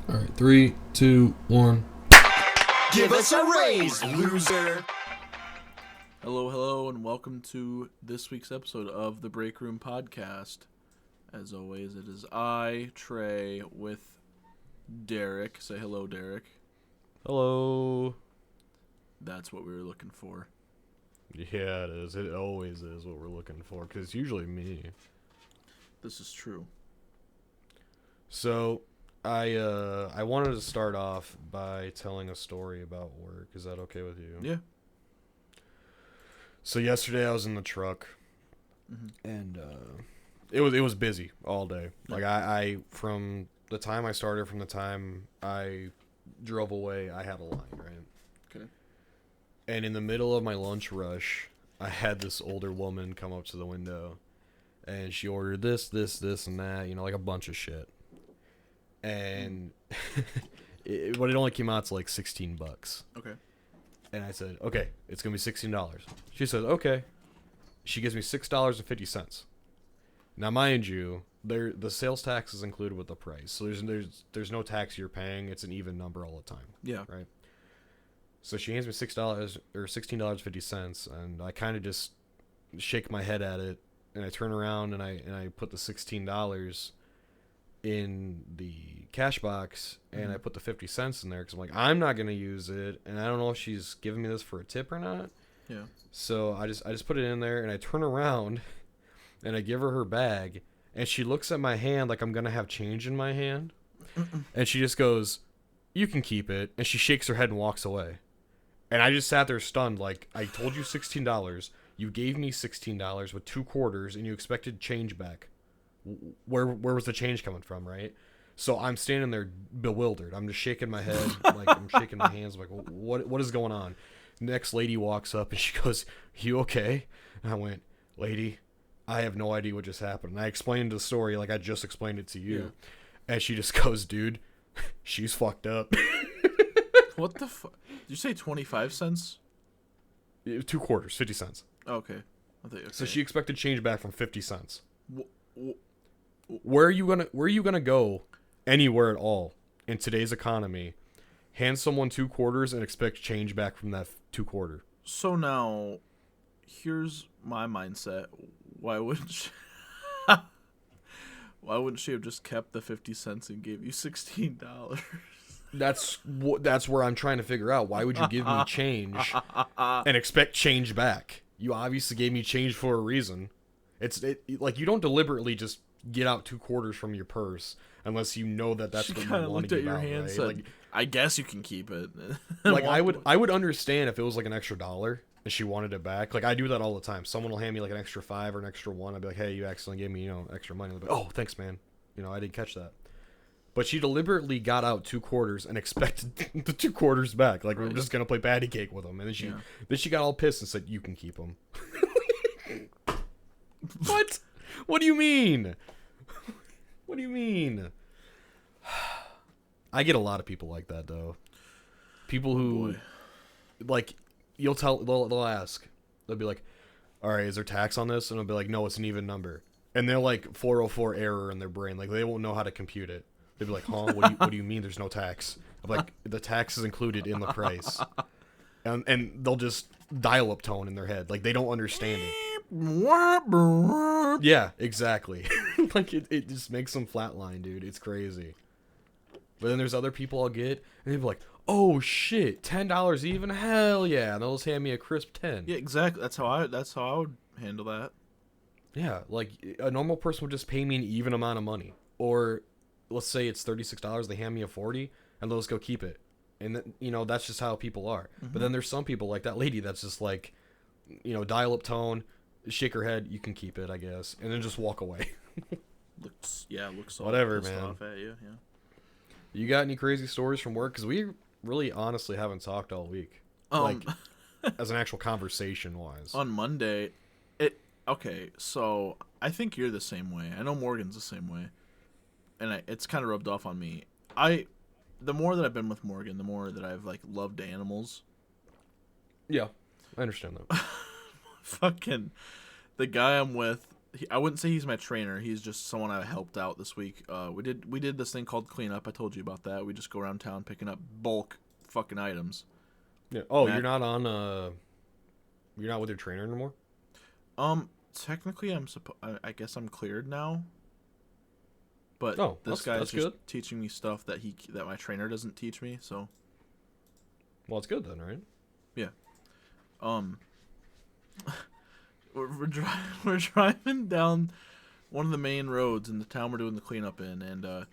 All right, 3, 2, 1. Give us a raise, loser. Hello, and welcome to this week's episode of the Break Room Podcast. As always, it is I, Trey, with Derek. Say hello, Derek. Hello. That's what we were looking for. Yeah, it is. It always is what we're looking for, because it's usually me. This is true. So, I wanted to start off by telling a story about work. Is that okay with you? Yeah. So yesterday I was in the truck, and it was busy all day. Like I from the time I started, from the time I drove away, I had a line, right? Okay. And in the middle of my lunch rush, I had this older woman come up to the window, and she ordered this, and that, like a bunch of shit. And but it only came out to like $16. Okay. And I said, okay, it's gonna be $16. She said, okay. She gives me $6.50. Now, mind you, the sales tax is included with the price, so there's no tax you're paying. It's an even number all the time. Yeah. Right. So she hands me $6 or $16.50, and I kind of just shake my head at it, and I turn around and I put the $16 in the cash box, and I put the 50 cents in there because I'm like, I'm not gonna use it, and I don't know if she's giving me this for a tip or not. Yeah. So I just put it in there, and I turn around, and I give her bag, and she looks at my hand like I'm gonna have change in my hand, and she just goes, "You can keep it," and she shakes her head and walks away. And I just sat there stunned, like, I told you $16, you gave me $16 with 2 quarters, and you expected change back. Where was the change coming from, right? So I'm standing there bewildered. I'm just shaking my head, like I'm shaking my hands, like what is going on? Next lady walks up and she goes, "You okay?" And I went, "Lady, I have no idea what just happened." And I explained the story like I just explained it to you. Yeah. And she just goes, "Dude, she's fucked up." What the fuck? Did you say 25 cents? 2 quarters, 50 cents. Okay. Okay. So she expected change back from 50 cents. Where are you gonna go anywhere at all in today's economy? Hand someone 2 quarters and expect change back from that 2 quarter. So now, here's my mindset. Why wouldn't she? Why wouldn't she have just kept the 50 cents and gave you $16? That's where I'm trying to figure out. Why would you give me change and expect change back? You obviously gave me change for a reason. Like, you don't deliberately just get out 2 quarters from your purse unless you know that's what you want to give out. Right? Said, like, I guess you can keep it. Like, I would understand if it was like an extra $1 and she wanted it back. Like, I do that all the time. Someone will hand me like an extra $5 or an extra $1. I'd be like, "Hey, you accidentally gave me extra money." I'll be like, "Oh, thanks, man. I didn't catch that." But she deliberately got out 2 quarters and expected the 2 quarters back. Like, we're just gonna play patty cake with them. And then she got all pissed and said, "You can keep them." What? What do you mean? What do you mean? I get a lot of people like that, though. People who, like, they'll ask. They'll be like, "All right, is there tax on this?" And I'll be like, "No, it's an even number." And they're like 404 error in their brain. Like, they won't know how to compute it. They'll be like, "Huh? What do you mean there's no tax?" I'm like, "The tax is included in the price." And they'll just dial-up tone in their head. Like, they don't understand it. Yeah, exactly. Like, it just makes them flatline, dude. It's crazy. But then there's other people I'll get, and they'll be like, "Oh shit, $10 even? Hell yeah!" And they'll just hand me a crisp 10. Yeah, exactly. That's how I would handle that. Yeah, like, a normal person would just pay me an even amount of money. Or, let's say it's $36, they hand me a 40, and they'll just go keep it. And that's just how people are. But then there's some people like that lady that's just like, dial-up tone, shake her head, "You can keep it, I guess," and then just walk away. looks Whatever, pissed man. off at you, yeah. You got any crazy stories from work? Because we really honestly haven't talked all week. Like, as an actual conversation-wise. On Monday, okay, so I think you're the same way. I know Morgan's the same way. And it's kind of rubbed off on me. The more that I've been with Morgan, the more that I've, like, loved animals. Yeah, I understand that. Fucking, the guy I'm with, I wouldn't say he's my trainer. He's just someone I helped out this week. We did this thing called cleanup. I told you about that. We just go around town picking up bulk fucking items. Yeah. Oh, Matt- you're not on. You're not with your trainer anymore. Technically, I guess I'm cleared now. But Oh, this that's guy's just good. teaching me stuff that my trainer doesn't teach me. So, Well, it's good then, right? yeah. We're driving down one of the main roads in the town we're doing the cleanup in, and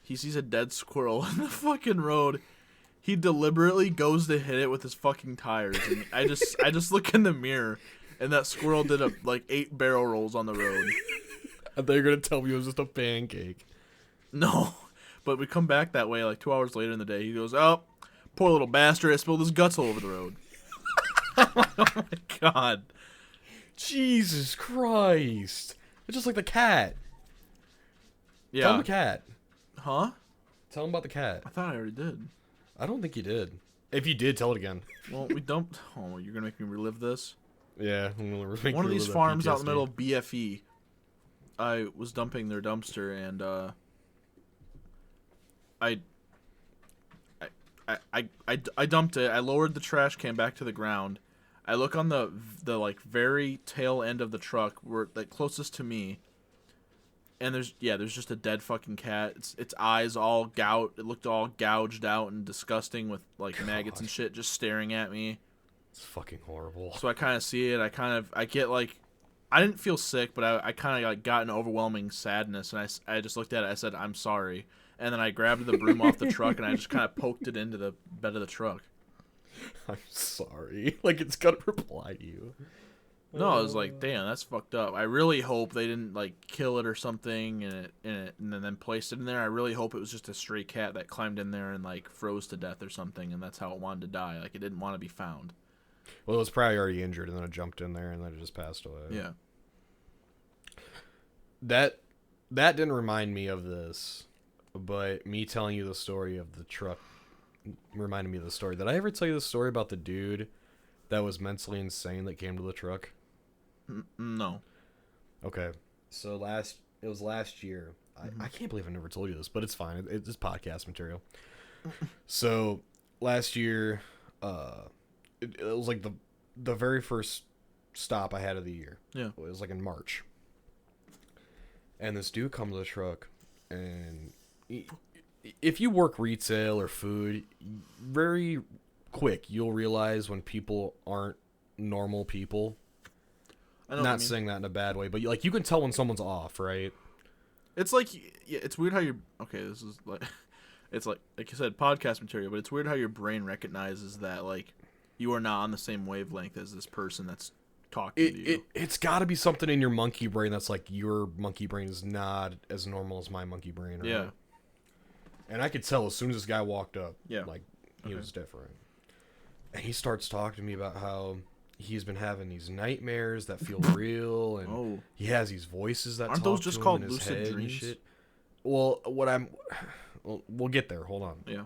he sees a dead squirrel in the fucking road. He deliberately goes to hit it with his fucking tires, and I just look in the mirror, and that squirrel did like 8 barrel rolls on the road. I thought you were gonna tell me it was just a pancake. No, but we come back that way like 2 hours later in the day. He goes, "Oh, poor little bastard! I spilled his guts all over the road." Oh my god. Jesus Christ! It's just like the cat. Yeah. Tell him the cat. Huh? Tell him about the cat. I thought I already did. I don't think you did. If you did, tell it again. Well, we dumped. Oh, you're gonna make me relive this. Yeah. One of these farms out in the middle of BFE. I was dumping their dumpster, and I dumped it. I lowered the trash can back to the ground. I look on the like very tail end of the truck, where like closest to me, and there's just a dead fucking cat. Its eyes all it looked all gouged out and disgusting with like maggots and shit just staring at me. It's fucking horrible. So I kind of see it. I get like, I didn't feel sick, but I kind of like got an overwhelming sadness, and I just looked at it. I said, "I'm sorry," and then I grabbed the broom off the truck and I just kind of poked it into the bed of the truck. I'm sorry. Like it's gonna reply to you. No, I was like, damn, that's fucked up. I really hope they didn't like kill it or something and then placed it in there. I really hope it was just a stray cat that climbed in there and like froze to death or something, and that's how it wanted to die. Like it didn't want to be found. Well, it was probably already injured, and then it jumped in there, and then it just passed away. Yeah. That didn't remind me of this, but me telling you the story of the truck reminded me of the story. Did I ever tell you the story about the dude that was mentally insane that came to the truck? No. Okay. So it was last year. I can't believe I never told you this, but it's fine. It's just podcast material. So last year, it was like the very first stop I had of the year. Yeah. It was like in March. And this dude comes to the truck, and if you work retail or food, very quick you'll realize when people aren't normal people. I know Not saying that in a bad way, but you can tell when someone's off, right? It's like, yeah, it's weird how you. Okay, this is like, it's like you said, podcast material, but it's weird how your brain recognizes that like you are not on the same wavelength as this person that's talking to you. It's got to be something in your monkey brain that's like your monkey brain is not as normal as my monkey brain, right? Yeah. And I could tell as soon as this guy walked up, Yeah. like he was different. And he starts talking to me about how he's been having these nightmares that feel real, and he has these voices that aren't talk those to just him called in his lucid head and dreams? shit. Well, we'll get there. Hold on. Yeah.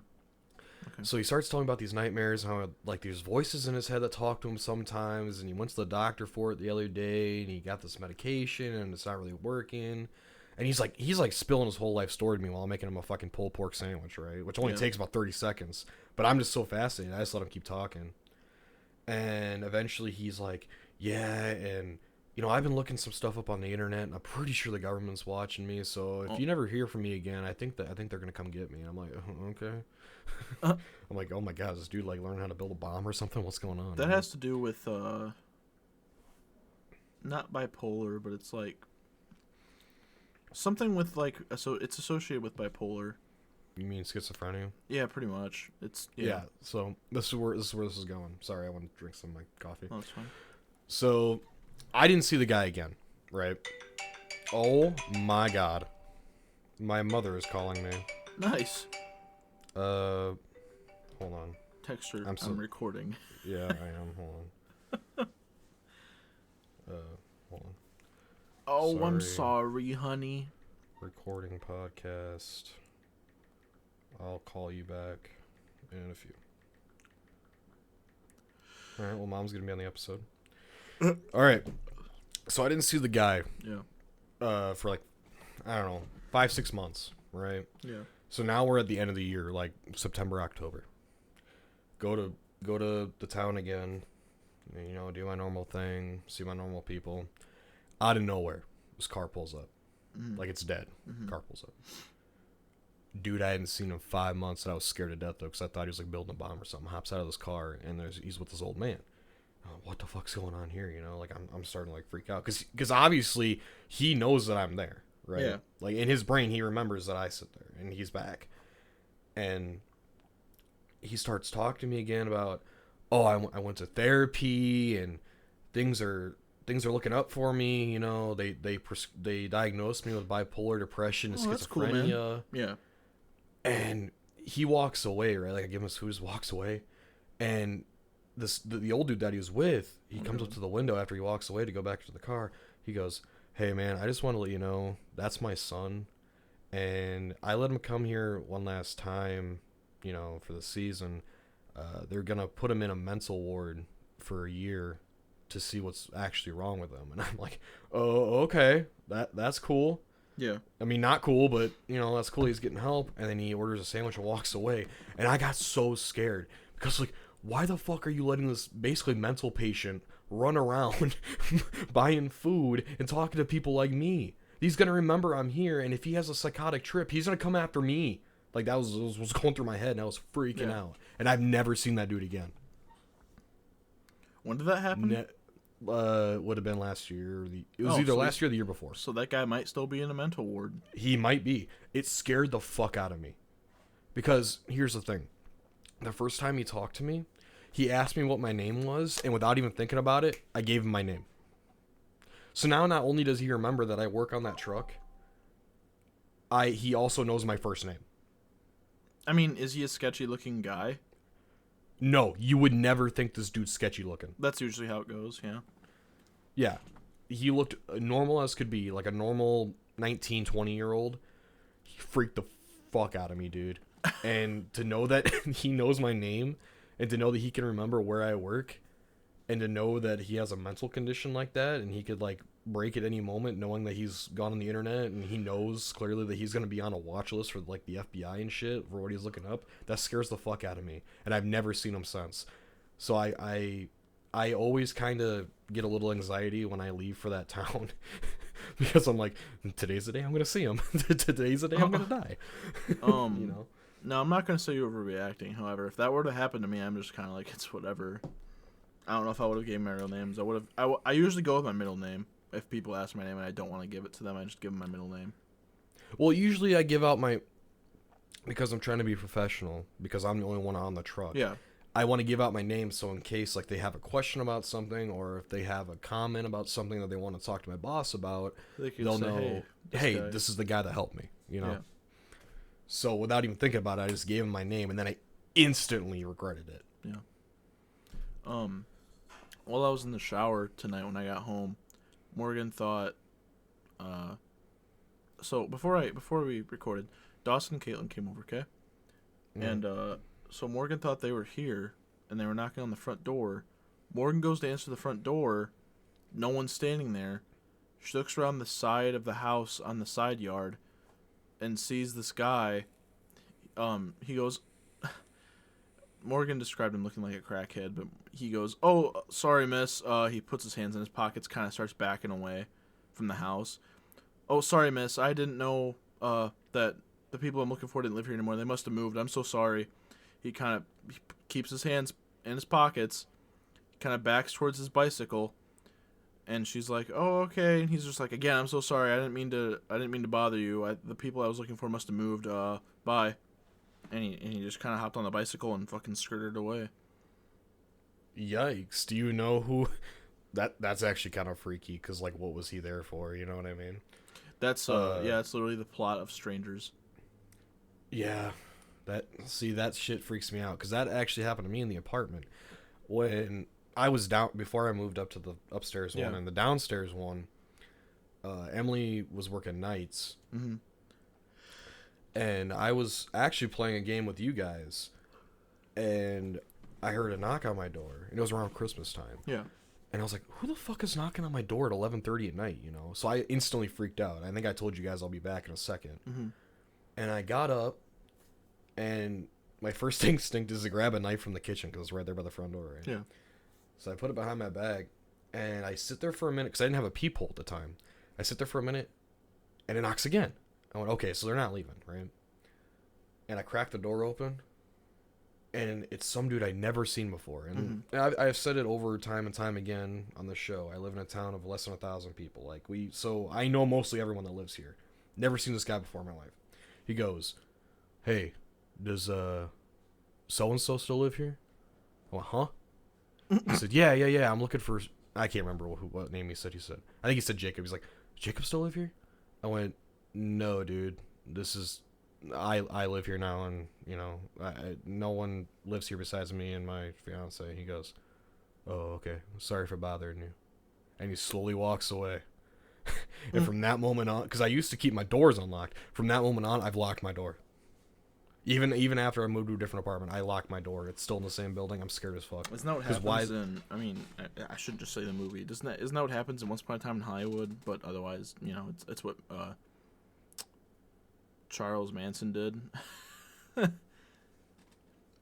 Okay. So he starts telling about these nightmares, and how like there's voices in his head that talk to him sometimes, and he went to the doctor for it the other day, and he got this medication, and it's not really working. And he's like spilling his whole life story to me while I'm making him a fucking pulled pork sandwich, right? Which only takes about 30 seconds. But I'm just so fascinated. I just let him keep talking. And eventually he's like, yeah, and I've been looking some stuff up on the internet, and I'm pretty sure the government's watching me. So if you never hear from me again, I think they're gonna come get me. And I'm like, okay. I'm like, oh my god, is this dude like learn how to build a bomb or something? What's going on? That has to do with not bipolar, but it's like something with like so it's associated with bipolar. You mean schizophrenia? Yeah, pretty much. It's Yeah. So this is where this is going. Sorry, I want to drink some of my coffee. Oh, it's fine. So I didn't see the guy again, right? Oh my god. My mother is calling me. Nice. Hold on. Text her. I'm recording. Yeah, I am. Hold on. Hold on. Oh, I'm sorry, honey. Recording podcast. I'll call you back in a few. Alright, well, Mom's gonna be on the episode. Alright. So I didn't see the guy. Yeah. for like, I don't know, 5-6 months, right? Yeah. So now we're at the end of the year, like September, October. Go to the town again, you know, do my normal thing, see my normal people. Out of nowhere, this car pulls up. Like it's dead. Car pulls up. Dude, I hadn't seen him 5 months, and I was scared to death though, because I thought he was like building a bomb or something. Hops out of this car, and he's with this old man. What the fuck's going on here? You know, like I'm starting to like freak out, because obviously he knows that I'm there, right? Yeah. Like in his brain, he remembers that I sit there, and he's back, and he starts talking to me again about, oh, I went to therapy, and things are looking up for me. You know, they diagnosed me with bipolar depression and That's schizophrenia. cool, man. Yeah. And he walks away, right? Like I give him his food, walks away, and the old dude that he was with, he comes up to the window after he walks away to go back to the car. He goes, "Hey man, I just want to let you know that's my son, and I let him come here one last time, you know, for the season. They're gonna put him in a mental ward for a year to see what's actually wrong with him." And I'm like, "Oh, okay, that's cool." Yeah. I mean, not cool, but, you know, that's cool. He's getting help. And then he orders a sandwich and walks away. And I got so scared. Because, like, why the fuck are you letting this basically mental patient run around buying food and talking to people like me? He's going to remember I'm here. And if he has a psychotic trip, he's going to come after me. Like, that was going through my head. And I was freaking out. And I've never seen that dude again. When did that happen? Would have been last year. It was either last year or the year before. So that guy might still be in a mental ward. He might be. It scared the fuck out of me. Because here's the thing. The first time he talked to me, he asked me what my name was, and without even thinking about it, I gave him my name. So now not only does he remember that I work on that truck, he also knows my first name. I mean, is he a sketchy looking guy? No, you would never think this dude's sketchy looking. That's usually how it goes, yeah. Yeah. He looked normal as could be, like a normal 19, 20-year-old. He freaked the fuck out of me, dude. And to know that he knows my name, and to know that he can remember where I work, and to know that he has a mental condition like that, and he could, like, break at any moment, knowing that he's gone on the internet, and he knows clearly that he's going to be on a watch list for, like, the FBI and shit for what he's looking up, that scares the fuck out of me. And I've never seen him since. So I always kind of get a little anxiety when I leave for that town. Because I'm like, today's the day I'm going to see him. Today's the day I'm going to die. You know? No, I'm not going to say you're overreacting. However, if that were to happen to me, I'm just kind of like, it's whatever. I don't know if I would have gave my real names. I usually go with my middle name. If people ask my name and I don't want to give it to them, I just give them my middle name. Well, usually I give out because I'm trying to be professional, because I'm the only one on the truck. Yeah. I want to give out my name so in case like they have a question about something, or if they have a comment about something that they want to talk to my boss about, they'll know, hey, this is the guy that helped me, you know? Yeah. So without even thinking about it, I just gave him my name, and then I instantly regretted it. Yeah. While I was in the shower tonight when I got home, Morgan thought, so before we recorded, Dawson and Caitlin came over, okay? And so Morgan thought they were here, and they were knocking on the front door. Morgan goes to answer the front door. No one's standing there. She looks around the side of the house on the side yard and sees this guy. He goes, Morgan described him looking like a crackhead, but he goes, "Oh, sorry, miss." He puts his hands in his pockets, kind of starts backing away from the house. "Oh, sorry, miss. I didn't know that the people I'm looking for didn't live here anymore. They must have moved. I'm so sorry." He keeps his hands in his pockets, kind of backs towards his bicycle, and she's like, "Oh, okay." And he's just like, "Again, I'm so sorry. I didn't mean to bother you. The people I was looking for must have moved. Bye." And he just kind of hopped on the bicycle and fucking skirted away. Yikes. Do you know who... That's actually kind of freaky, because, like, what was he there for? You know what I mean? That's, it's literally the plot of Strangers. Yeah. That shit freaks me out, because that actually happened to me in the apartment. When I was down... Before I moved up to the upstairs one, and the downstairs one, Emily was working nights. Mm-hmm. And I was actually playing a game with you guys, and I heard a knock on my door, and it was around Christmas time. Yeah. And I was like, who the fuck is knocking on my door at 11:30 at night, you know? So I instantly freaked out. I think I told you guys I'll be back in a second. Mm-hmm. And I got up, and my first instinct is to grab a knife from the kitchen because it's right there by the front door, right? Yeah. So I put it behind my bag, and I sit there for a minute because I didn't have a peephole at the time. I sit there for a minute, and it knocks again. I went, okay, so they're not leaving, right? And I crack the door open, and it's some dude I'd never seen before. And I've said it over time and time again on the show. I live in a town of less than 1,000 people. So I know mostly everyone that lives here. Never seen this guy before in my life. He goes, hey, does so-and-so still live here? I went, huh? He said, yeah, I'm looking for... I can't remember what name he said. I think he said Jacob. He's like, Jacob still live here? I went, no, dude. This is... I live here now, and, you know, no one lives here besides me and my fiance. He goes, oh, okay. Sorry for bothering you. And he slowly walks away. And from that moment on... Because I used to keep my doors unlocked. From that moment on, I've locked my door. Even after I moved to a different apartment, I locked my door. It's still in the same building. I'm scared as fuck. Isn't that what happens in... I mean, I shouldn't just say the movie. Isn't that what happens in Once Upon a Time in Hollywood? But otherwise, you know, it's what Charles Manson did.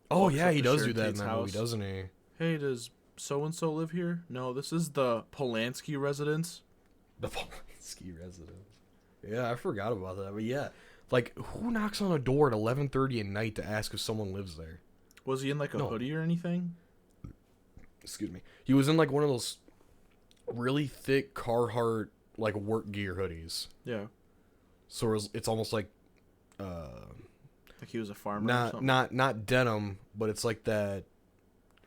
Oh, yeah, he does do that in that movie, doesn't he? Hey, does so-and-so live here? No, this is the Polanski residence. The Polanski residence. Yeah, I forgot about that. But yeah, like, who knocks on a door at 11:30 at night to ask if someone lives there? Was he in, like, a hoodie or anything? Excuse me. He was in, like, one of those really thick Carhartt, like, work gear hoodies. Yeah. So it's almost like... like he was a farmer or something? Not denim, but it's like that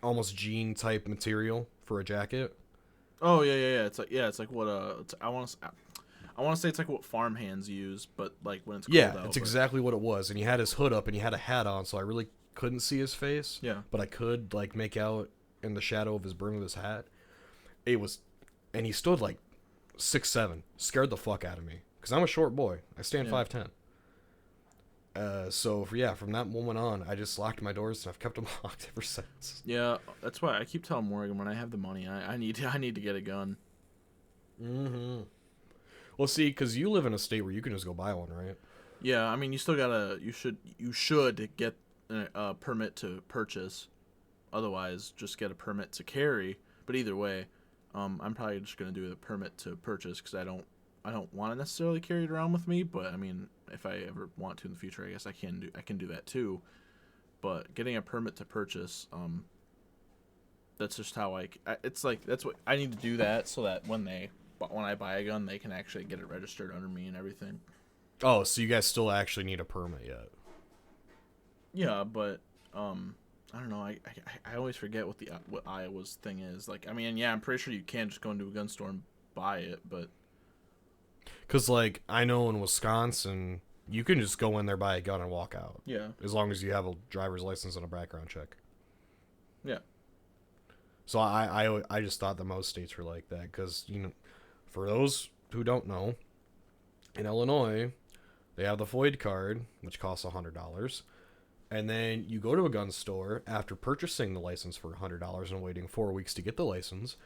almost jean type material for a jacket. Oh yeah. It's like what I want to say it's like what farmhands use, but like when it's cold out. It's exactly what it was. And he had his hood up and he had a hat on, so I really couldn't see his face. Yeah. But I could like make out in the shadow of his brim of his hat. And he stood like 6'7", scared the fuck out of me because I'm a short boy. I stand 5'10". So from that moment on, I just locked my doors and I've kept them locked ever since. Yeah, that's why I keep telling Morgan when I have the money, I need to get a gun. Mm-hmm. Well, see, because you live in a state where you can just go buy one, right? Yeah, I mean, you should get a permit to purchase. Otherwise, just get a permit to carry. But either way, I'm probably just gonna do the permit to purchase because I don't want to necessarily carry it around with me. But I mean, if I ever want to in the future, I guess I can do that too. But getting a permit to purchase, that's just how it's like that's what I need to do that so that when I buy a gun, they can actually get it registered under me and everything. Oh, so you guys still actually need a permit yet? Yeah, but I don't know. I always forget what Iowa's thing is. Like, I mean, yeah, I'm pretty sure you can just go into a gun store and buy it, but because like I know in Wisconsin, you can just go in there, buy a gun, and walk out. Yeah, as long as you have a driver's license and a background check. Yeah. So I just thought that most states were like that because, you know, for those who don't know, in Illinois, they have the FOID card, which costs $100. And then you go to a gun store after purchasing the license for $100 and waiting 4 weeks to get the license.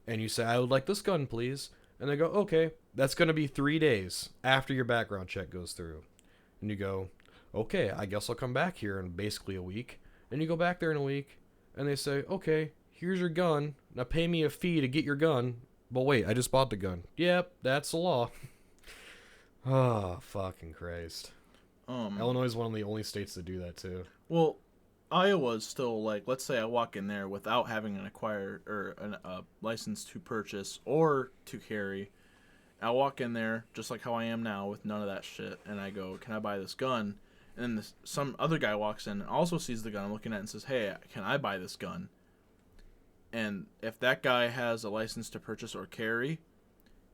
And you say, I would like this gun, please. And they go, okay, that's going to be 3 days after your background check goes through. And you go, okay, I guess I'll come back here in basically a week. And you go back there in a week, and they say, okay, here's your gun. Now pay me a fee to get your gun. But wait, I just bought the gun. Yep, that's the law. Oh, fucking Christ. Illinois is one of the only states that do that too. Well, Iowa's still like, let's say I walk in there without having a license to purchase or to carry. I walk in there just like how I am now with none of that shit, and I go, "Can I buy this gun?" And then some other guy walks in and also sees the gun I'm looking at and says, "Hey, can I buy this gun?" And if that guy has a license to purchase or carry,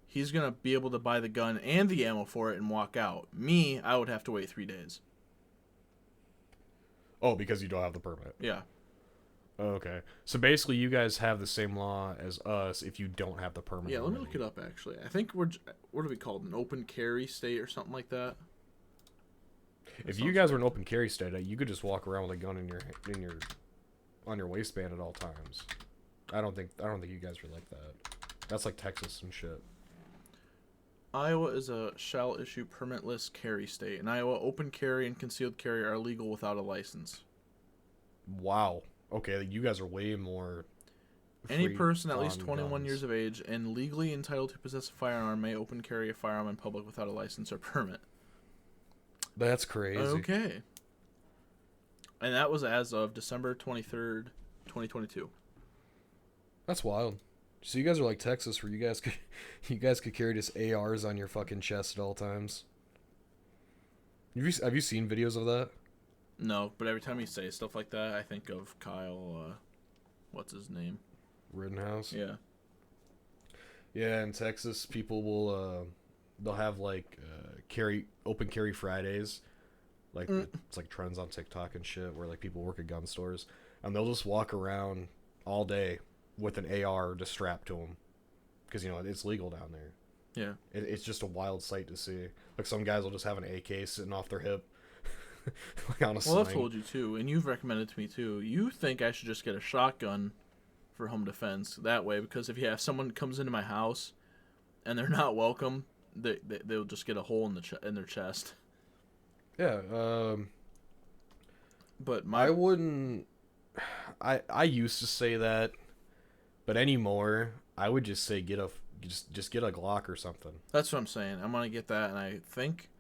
he's going to be able to buy the gun and the ammo for it and walk out. Me, I would have to wait 3 days. Oh, because you don't have the permit. Yeah. Okay. So basically you guys have the same law as us if you don't have the permit. Yeah, let me look it up, actually. I think what are we called? An open carry state or something like that? If you guys were an open carry state, you could just walk around with a gun on your waistband at all times. I don't think you guys are like that. That's like Texas and shit. Iowa is a shall issue permitless carry state. In Iowa, open carry and concealed carry are legal without a license. Wow. Okay, you guys are way more. Any free person at least on 21 guns. years of age and legally entitled to possess a firearm may open carry a firearm in public without a license or permit. That's crazy. Okay. And that was as of December 23rd, 2022. That's wild. So you guys are like Texas, where you guys could carry just ARs on your fucking chest at all times. Have you seen videos of that? No, but every time you say stuff like that, I think of Kyle, what's his name? Rittenhouse. Yeah. Yeah, in Texas, people will they'll have like open carry Fridays, like it's like trends on TikTok and shit, where like people work at gun stores, and they'll just walk around all day with an AR just strapped to them, because it's legal down there. Yeah. It's just a wild sight to see. Like some guys will just have an AK sitting off their hip. Like on a Well, I've sling. told you too, and you've recommended to me too. You think I should just get a shotgun for home defense that way, because if someone comes into my house and they're not welcome, they'll just get a hole in their chest. Yeah. But I wouldn't. I used to say that, but anymore, I would just say just get a Glock or something. that's what I'm saying. I'm gonna get that, and I think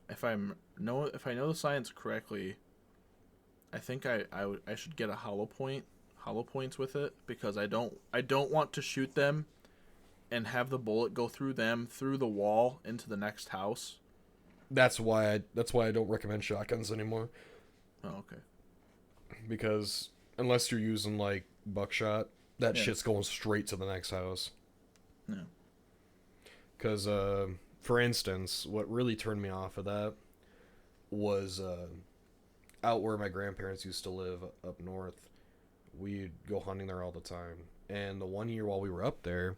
if I know the science correctly, I think I should get a hollow points with it, because I don't want to shoot them and have the bullet go through them through the wall into the next house. That's why I don't recommend shotguns anymore. Oh, okay. Because unless you're using like buckshot, that Yeah. shit's going straight to the next house. Yeah. Because for instance, what really turned me off of that was out where my grandparents used to live up north. We'd go hunting there all the time, and the one year while we were up there,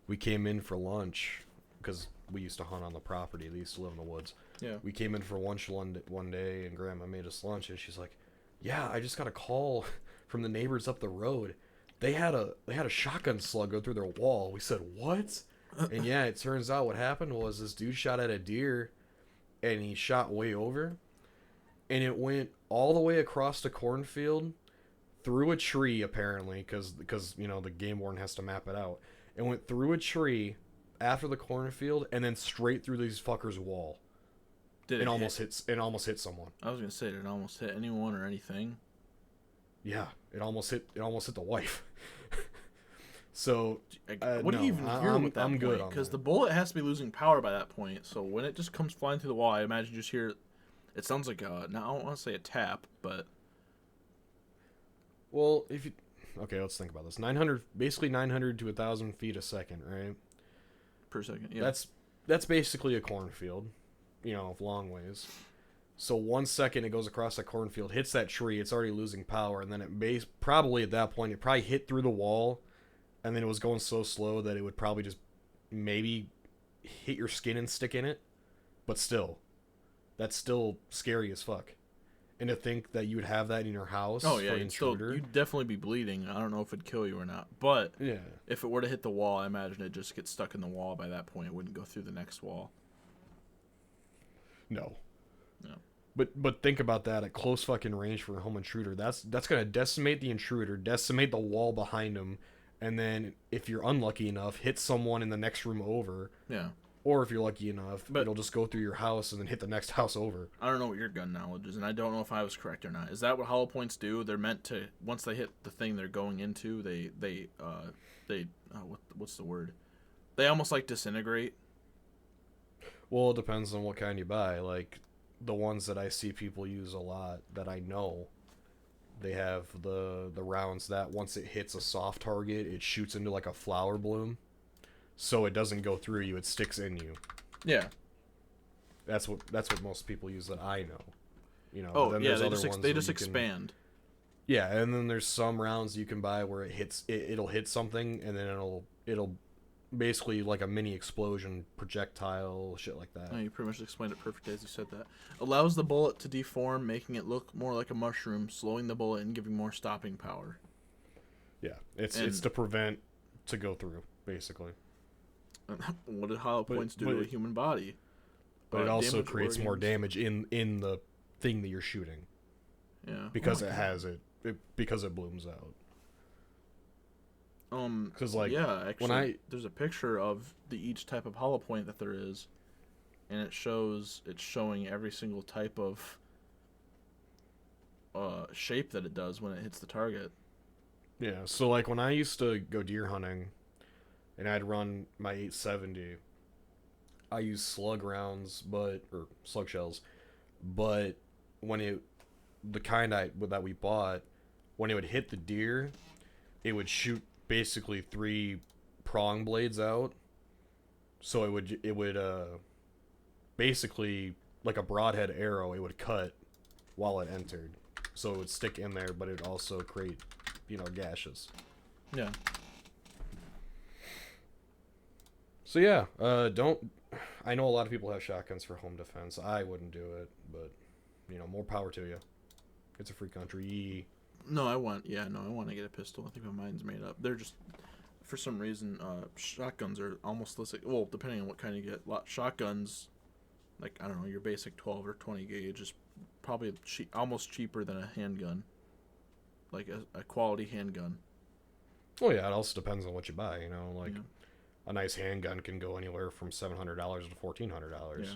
we came in for lunch, because we used to hunt on the property. They used to live in the woods. Yeah. We came in for lunch one day, and Grandma made us lunch, and she's like, "Yeah, I just got a call from the neighbors up the road. They had a shotgun slug go through their wall." We said, "What?" And yeah, it turns out what happened was this dude shot at a deer, and he shot way over, and it went all the way across the cornfield, through a tree apparently, because the game warden has to map it out. It went through a tree after the cornfield, and then straight through these fuckers' wall. It almost hit someone. I was gonna say, did it almost hit anyone or anything? Yeah, it almost hit the wife. So What do you even hear with that I'm point? good on Because that. the bullet has to be losing power by that point. So when it just comes flying through the wall, I imagine you just hear. It sounds like now I don't want to say a tap, but Well, let's think about this. 900 to 1,000 feet a second, right? per second. Yeah. That's basically a cornfield, of long ways. So 1 second it goes across that cornfield, hits that tree, it's already losing power, and then probably at that point it probably hit through the wall, and then it was going so slow that it would probably just maybe hit your skin and stick in it. But still, that's still scary as fuck. And to think that you would have that in your house Oh yeah, for an intruder. you'd definitely be bleeding. I don't know if it'd kill you or not, but Yeah. if it were to hit the wall, I imagine it just gets stuck in the wall by that point. It wouldn't go through the next wall. No. No. But think about that at close fucking range for a home intruder. That's gonna decimate the intruder, decimate the wall behind him, and then if you're unlucky enough, hit someone in the next room over. Yeah. Or if you're lucky enough, But- it'll just go through your house and then hit the next house over. I don't know what your gun knowledge is, and I don't know if I was correct or not. Is that what hollow points do? They're meant to, once they hit the thing they're going into, what's the word? They almost like disintegrate. Well, it depends on what kind you buy. Like the ones that I see people use a lot that I know, they have the rounds that once it hits a soft target, it shoots into like a flower bloom. So it doesn't go through you, it sticks in you. Yeah. That's what most people use that I know. Oh then yeah, there's they other just ones they where just you can- expand. Yeah, and then there's some rounds you can buy where it'll hit something, and then it'll basically like a mini explosion projectile, shit like that. Oh, you pretty much explained it perfectly as you said that. Allows the bullet to deform, making it look more like a mushroom, slowing the bullet and giving more stopping power. Yeah, it's And- to prevent to go through basically. What do hollow points do but to a it- human body? But it also Damage creates more organs. damage in the thing that you're shooting Yeah. because Oh my it God. has because it blooms out. 'Cause, like, yeah, actually, when there's a picture of each type of hollow point that there is, and it's showing every single type of shape that it does when it hits the target. Yeah, so like when I used to go deer hunting and I'd run my 870, I used slug rounds, or slug shells, but the kind that we bought, when it would hit the deer, it would shoot basically 3 prong blades out. So it would basically like a broadhead arrow, it would cut while it entered. So it would stick in there, but it would also create, gashes. Yeah. So yeah, I know a lot of people have shotguns for home defense. I wouldn't do it, but more power to you. It's a free country. No, I want to get a pistol. I think my mind's made up. They're just, for some reason, shotguns are almost less. Well, depending on what kind you get. Shotguns, like I don't know, your basic 12 or 20 gauge is probably almost cheaper than a handgun. Like a quality handgun. Oh yeah, it also depends on what you buy. Yeah. A nice handgun can go anywhere from $700 to $1,400 Yeah.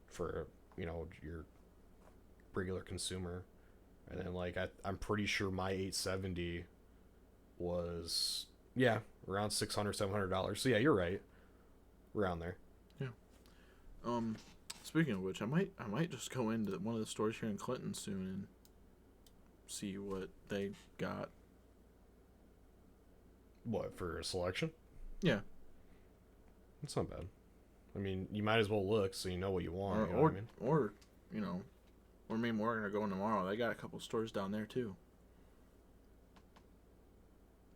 for your regular consumer. And then I'm pretty sure my 870 was around $600-700. So yeah, you're right, around there. Yeah. Speaking of which, I might just go into one of the stores here in Clinton soon and see what they got. What, for a selection? Yeah. That's not bad. I mean, you might as well look so you know what you want. Or you know what I mean? Or me and Morgan are going tomorrow. They got a couple stores down there too.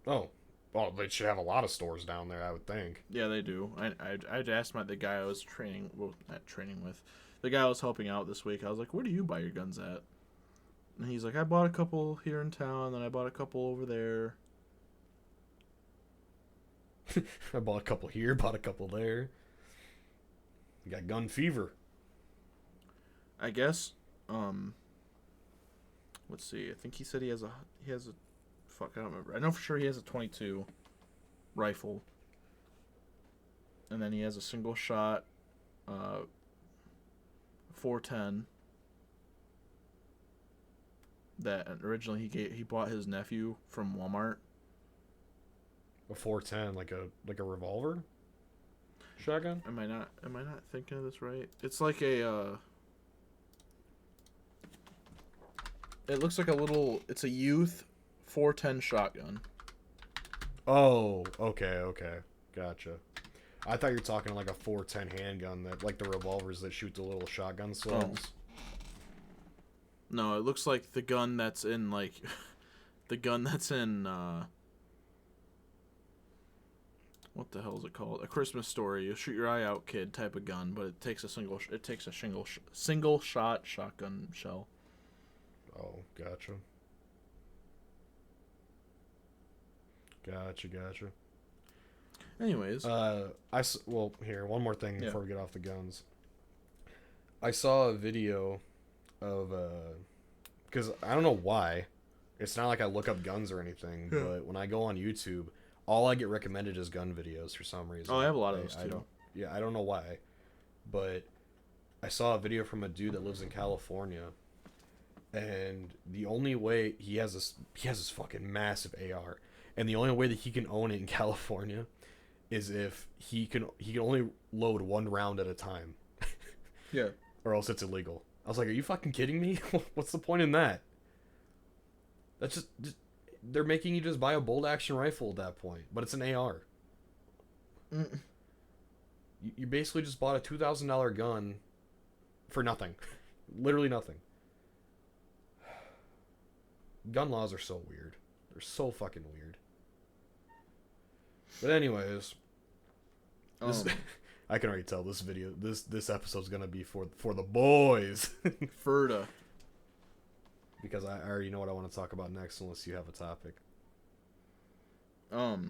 Oh, well, they should have a lot of stores down there, I would think. Yeah, they do. I asked the guy I was not training with, the guy I was helping out this week. I was like, "Where do you buy your guns at?" And he's like, "I bought a couple here in town, then I bought a couple over there." I bought a couple here, bought a couple there. You got gun fever. I guess. Let's see. I think he said he has a fuck. I don't remember. I know for sure he has a 22 rifle, and then he has a single shot, 410. That originally he bought his nephew from Walmart. A 410, like a revolver shotgun. Am I not thinking of this right? It's like a it looks like it's a youth 410 shotgun. Oh, okay, gotcha. I thought you were talking like a 410 handgun that like the revolvers that shoot the little shotgun slugs. No, it looks like the gun that's in what the hell is it called? A Christmas Story. You shoot your eye out, kid type of gun, but it takes a single shot shotgun shell. Oh, gotcha. Anyways, here, one more thing Yeah. before we get off the guns. I saw a video of because I don't know why. It's not like I look up guns or anything, Yeah. but when I go on YouTube, all I get recommended is gun videos for some reason. I have a lot of those too. I don't know why, but I saw a video from a dude that lives in California, and the only way he has this fucking massive AR, and the only way that he can own it in California is if he can only load 1 round at a time, Yeah. or else it's illegal. I was like, are you fucking kidding me? What's the point in that? That's just they're making you just buy a bolt action rifle at that point, but it's an AR. You basically just bought a $2,000 gun for nothing. Literally nothing. Gun laws are so weird. They're so fucking weird. But anyways, I can already tell this episode's gonna be for the boys. Ferda. Because I already know what I want to talk about next, unless you have a topic. I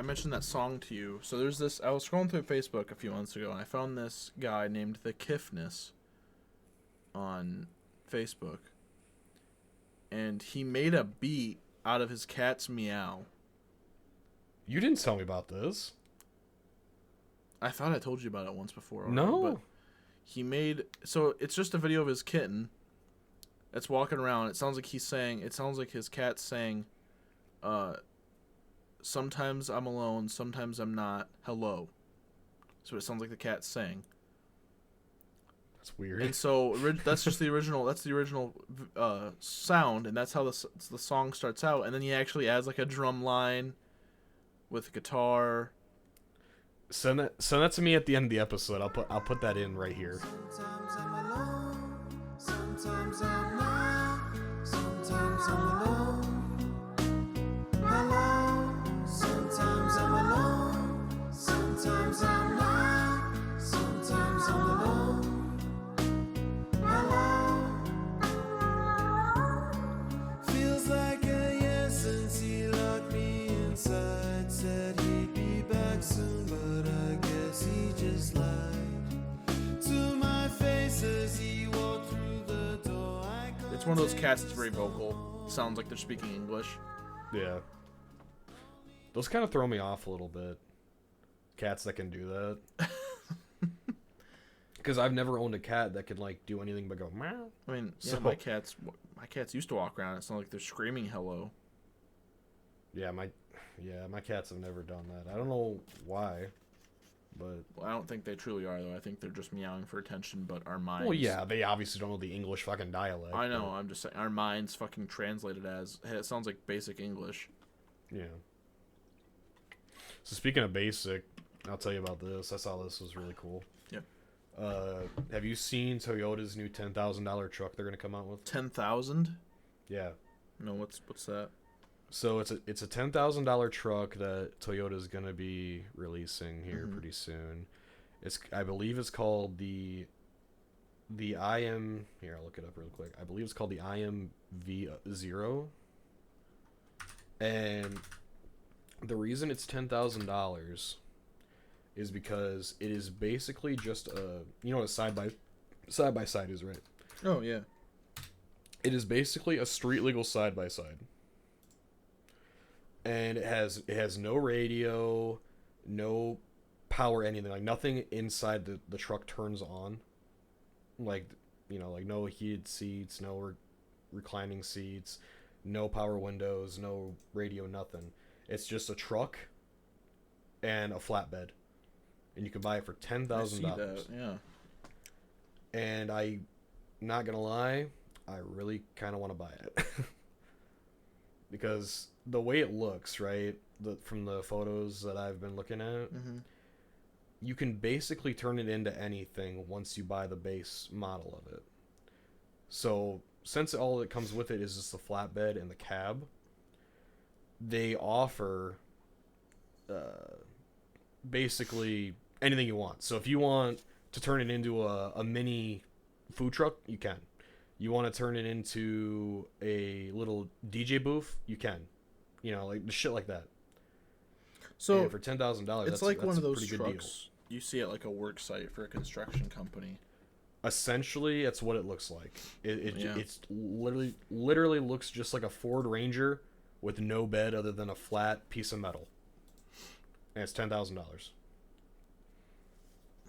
mentioned that song to you. So there's this. I was scrolling through Facebook a few months ago, and I found this guy named the Kiffness on Facebook, and he made a beat out of his cat's meow. You didn't tell me about this. I thought I told you about it once before. Already, No. but he made it's just a video of his kitten that's walking around. It sounds like he's saying. It sounds like his cat's saying, "Sometimes I'm alone, sometimes I'm not. Hello." So it sounds like the cat's saying. That's weird. And so that's just the original. That's the original sound, and that's how the song starts out. And then he actually adds like a drum line with guitar. Send that to me at the end of the episode. I'll put that in right here. Sometimes I'm alone, sometimes I'm not, sometimes I'm alone. Hello, sometimes I'm alone, sometimes I'm not, sometimes I'm alone. Hello, feels like a year since he locked me inside, said he'd be back soon, but I guess he just lied to my face as he walked through the door. It's one of those cats that's very vocal. Sounds like they're speaking English. Yeah. Those kind of throw me off a little bit. Cats that can do that. Because I've never owned a cat that could like do anything but go meow. I mean, yeah, So- my cats used to walk around. It's not like they're screaming hello. Yeah, my cats have never done that. I don't know why, but Well, I don't think they truly are though. I think they're just meowing for attention. But our minds. well, yeah, they obviously don't know the English fucking dialect. I know. I'm just saying our minds fucking translate it as. Hey, it sounds like basic English. But, yeah. So speaking of basic, I'll tell you about this. I saw this was really cool. Yep. Have you seen Toyota's new $10,000 truck they're gonna come out with? 10,000? Yeah. No, what's that? So it's a $10,000 truck that Toyota's gonna be releasing here pretty soon. I believe it's called the IM. Here, I'll look it up real quick. I believe it's called the IM V0. And the reason it's $10,000 is because it is basically just you know what a side by side is, right? Oh yeah. It is basically a street legal side by side. And it has no radio, no power, anything. Like nothing inside the truck turns on. Like, you know, like no heated seats, no reclining seats, no power windows, no radio, nothing. It's just a truck and a flatbed. And you can buy it for $10,000. Yeah. And I'm not gonna lie, I really kind of want to buy it. Because the way it looks, right, from the photos that I've been looking at, you can basically turn it into anything once you buy the base model of it. So, since all that comes with it is just the flatbed and the cab, they offer basically anything you want. So, if you want to turn it into a mini food truck, you can. You want to turn it into a little DJ booth, you can. You know, like the shit like that. So and for $10,000, it's like one of those pretty good deal. trucks you see at like a work site for a construction company. Essentially, that's what it looks like. Yeah. It's literally looks just like a Ford Ranger with no bed other than a flat piece of metal. And it's $10,000.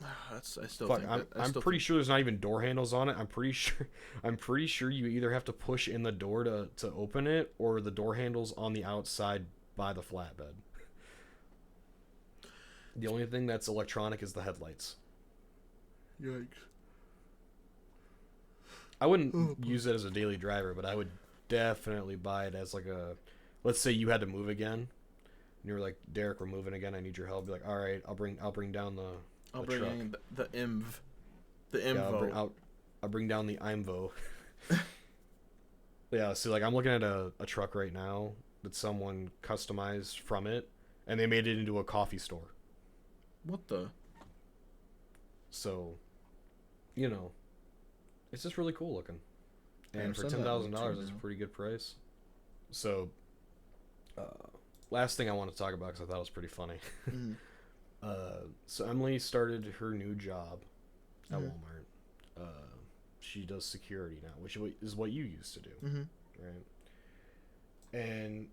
I still Fuck, think I'm pretty sure there's not even door handles on it. I'm pretty sure you either have to push in the door to open it, or the door handles on the outside by the flatbed. The only thing that's electronic is the headlights. Yikes. I wouldn't use it as a daily driver, but I would definitely buy it as like a. Let's say you had to move again, and you were like, Derek, we're moving again. I need your help. Be like, all right, I'll bring down the. I'll the bring truck. in the IMV. The Yeah, IMVO. I'll bring down the IMVO. Yeah, see, like I'm looking at a truck right now that someone customized from it, and they made it into a coffee store. What the? So, you know, it's just really cool looking. Yeah, And for send that $10,000, too it's a now. pretty good price. So, Last thing I want to talk about because I thought it was pretty funny. Mhm. So Emily started her new job at Mhm. Walmart. She does security now, which is what you used to do, right? And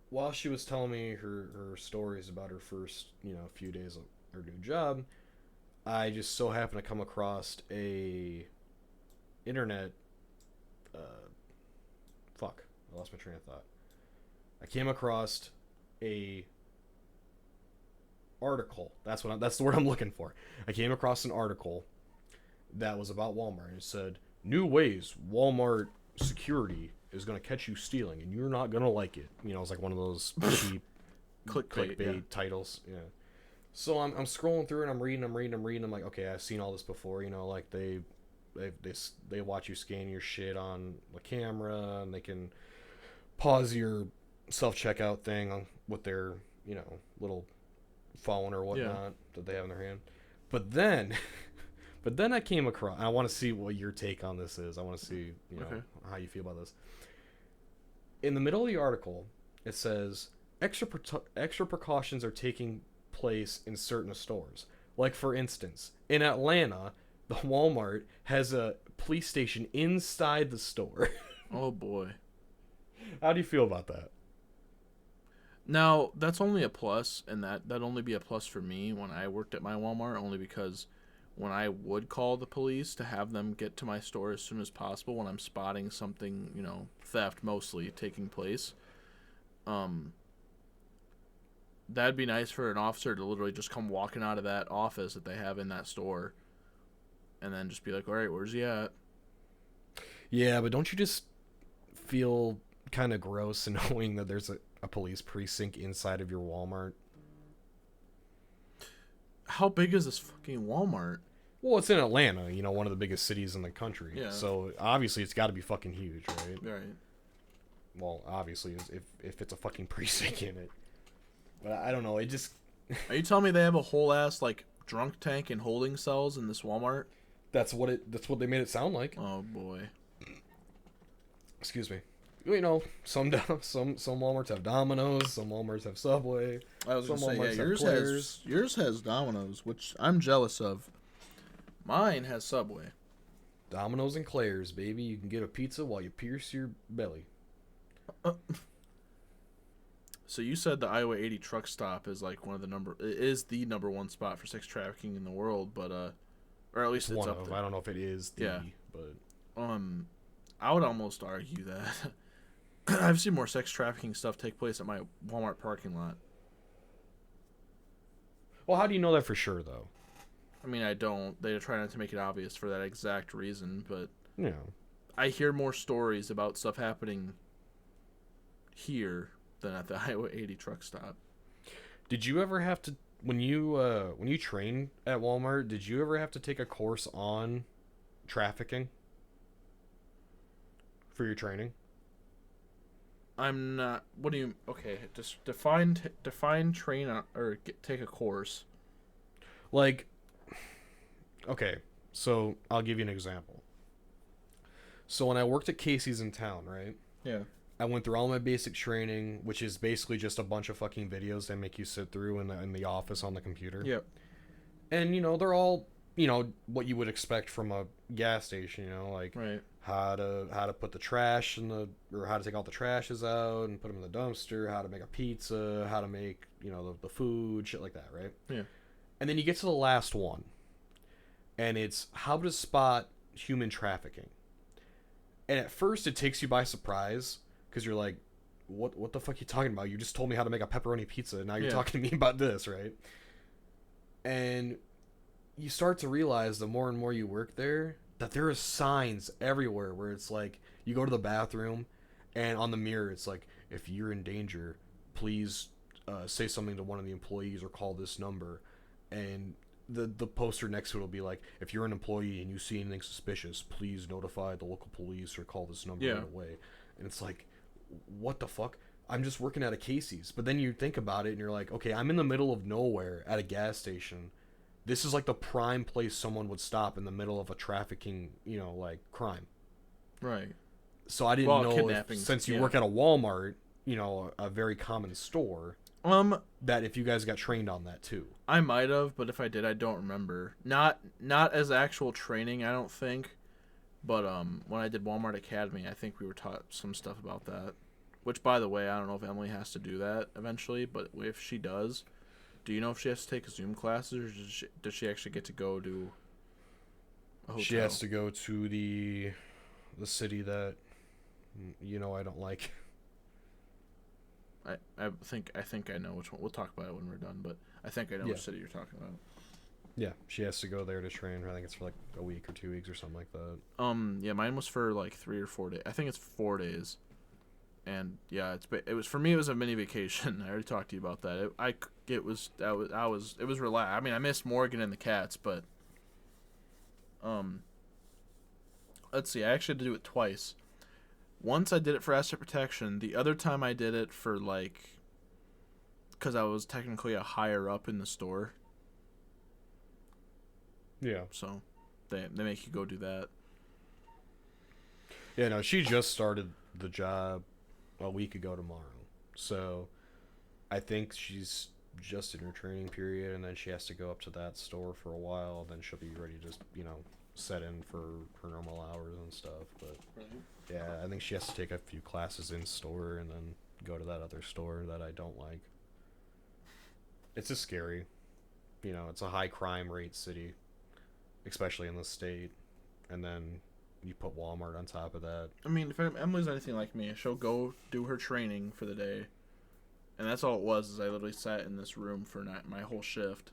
while she was telling me her stories about her first, few days of her new job, I just so happened to come across a internet. Fuck, I lost my train of thought. I came across a article. That's the word I'm looking for. I came across an article that was about Walmart and it said new ways Walmart security is going to catch you stealing and you're not going to like it. It was like one of those cheap clickbait titles. Yeah. So I'm scrolling through and I'm reading. I'm like, okay, I've seen all this before. Like they watch you scan your shit on the camera and they can pause your self-checkout thing with their little phone or whatnot that they have in their hand. But then I came across, I want to see what your take on this is. I want to see how you feel about this. In the middle of the article it says extra precautions are taking place in certain stores. Like for instance, in Atlanta, the Walmart has a police station inside the store. Oh boy. How do you feel about that? Now, that's only a plus, and that'd only be a plus for me when I worked at my Walmart, only because when I would call the police to have them get to my store as soon as possible when I'm spotting something, theft mostly taking place, that'd be nice for an officer to literally just come walking out of that office that they have in that store and then just be like, all right, where's he at? Yeah, but don't you just feel kind of gross knowing that there's a police precinct inside of your Walmart? How big is this fucking Walmart? Well, it's in Atlanta, one of the biggest cities in the country. Yeah. So obviously it's got to be fucking huge, right? Right. Well, obviously, if it's a fucking precinct in it. But I don't know. It just. Are you telling me they have a whole ass like drunk tank and holding cells in this Walmart? That's what they made it sound like. Oh boy. Excuse me. Some Walmarts have Domino's, some Walmarts have Subway. I was some gonna say, Walmarts yeah, have Claire's. yours has Domino's, which I'm jealous of. Mine has Subway. Domino's and Claire's, baby. You can get a pizza while you pierce your belly. So you said the Iowa 80 truck stop is like the number one spot for sex trafficking in the world, but or at least it's one up of. there. I don't know if it is the, but I would almost argue that I've seen more sex trafficking stuff take place at my Walmart parking lot. Well, how do you know that for sure, though? I mean, I don't. They try not to make it obvious for that exact reason, but Yeah. I hear more stories about stuff happening here than at the Iowa 80 truck stop. Did you ever have to when you trained at Walmart? Did you ever have to take a course on trafficking for your training? I'm not. What do you? Okay, just define train or take a course. Like, okay, so I'll give you an example. So when I worked at Casey's in town, right? Yeah. I went through all my basic training, which is basically just a bunch of fucking videos they make you sit through in the office on the computer. Yep. And they're all what you would expect from a gas station. Like Right. how to put the trash or how to take all the trashes out and put them in the dumpster, how to make a pizza, how to make the food, shit like that, right? Yeah. And then you get to the last one, and it's how to spot human trafficking. And at first, it takes you by surprise because you're like, "What the fuck are you talking about? You just told me how to make a pepperoni pizza, and now you're talking to me about this, right?" And you start to realize the more and more you work there that there are signs everywhere where it's like you go to the bathroom, and on the mirror it's like, "If you're in danger, please say something to one of the employees or call this number." And the poster next to it will be like, if you're an employee and you see anything suspicious, please notify the local police or call this number right away. And it's like, what the fuck? I'm just working at a Casey's. But then you think about it and you're like, okay, I'm in the middle of nowhere at a gas station. This is like the prime place someone would stop in the middle of a trafficking, like crime. Right. So I didn't know if, since you work at a Walmart, a very common store. That if you guys got trained on that too. I might have, but if I did, I don't remember. Not as actual training, I don't think. But when I did Walmart Academy, I think we were taught some stuff about that. Which, by the way, I don't know if Emily has to do that eventually, but if she does, do you know if she has to take Zoom classes, or does she actually get to go to a hotel? She has to go to the city that I don't like. I think I know which one. We'll talk about it when we're done, but I think I know which city you're talking about. Yeah, she has to go there to train. I think it's for like a week or 2 weeks or something like that. Yeah, mine was for like 3 or 4 days. I think it's 4 days. And yeah, it was for me. It was a mini vacation. I already talked to you about that. It was relaxed. I mean, I missed Morgan and the cats, but let's see. I actually had to do it twice. Once I did it for asset protection. The other time I did it for because I was technically a higher up in the store. Yeah. So they make you go do that. Yeah, no, she just started the job a week ago tomorrow. So I think she's just in her training period, and then she has to go up to that store for a while, and then she'll be ready to just, set in for her normal hours and stuff. But yeah, I think she has to take a few classes in store and then go to that other store that I don't like. It's just scary. It's a high crime rate city, especially in the state, and then you put Walmart on top of that. I mean, if Emily's anything like me, she'll go do her training for the day, and that's all it was. Is I literally sat in this room for my whole shift,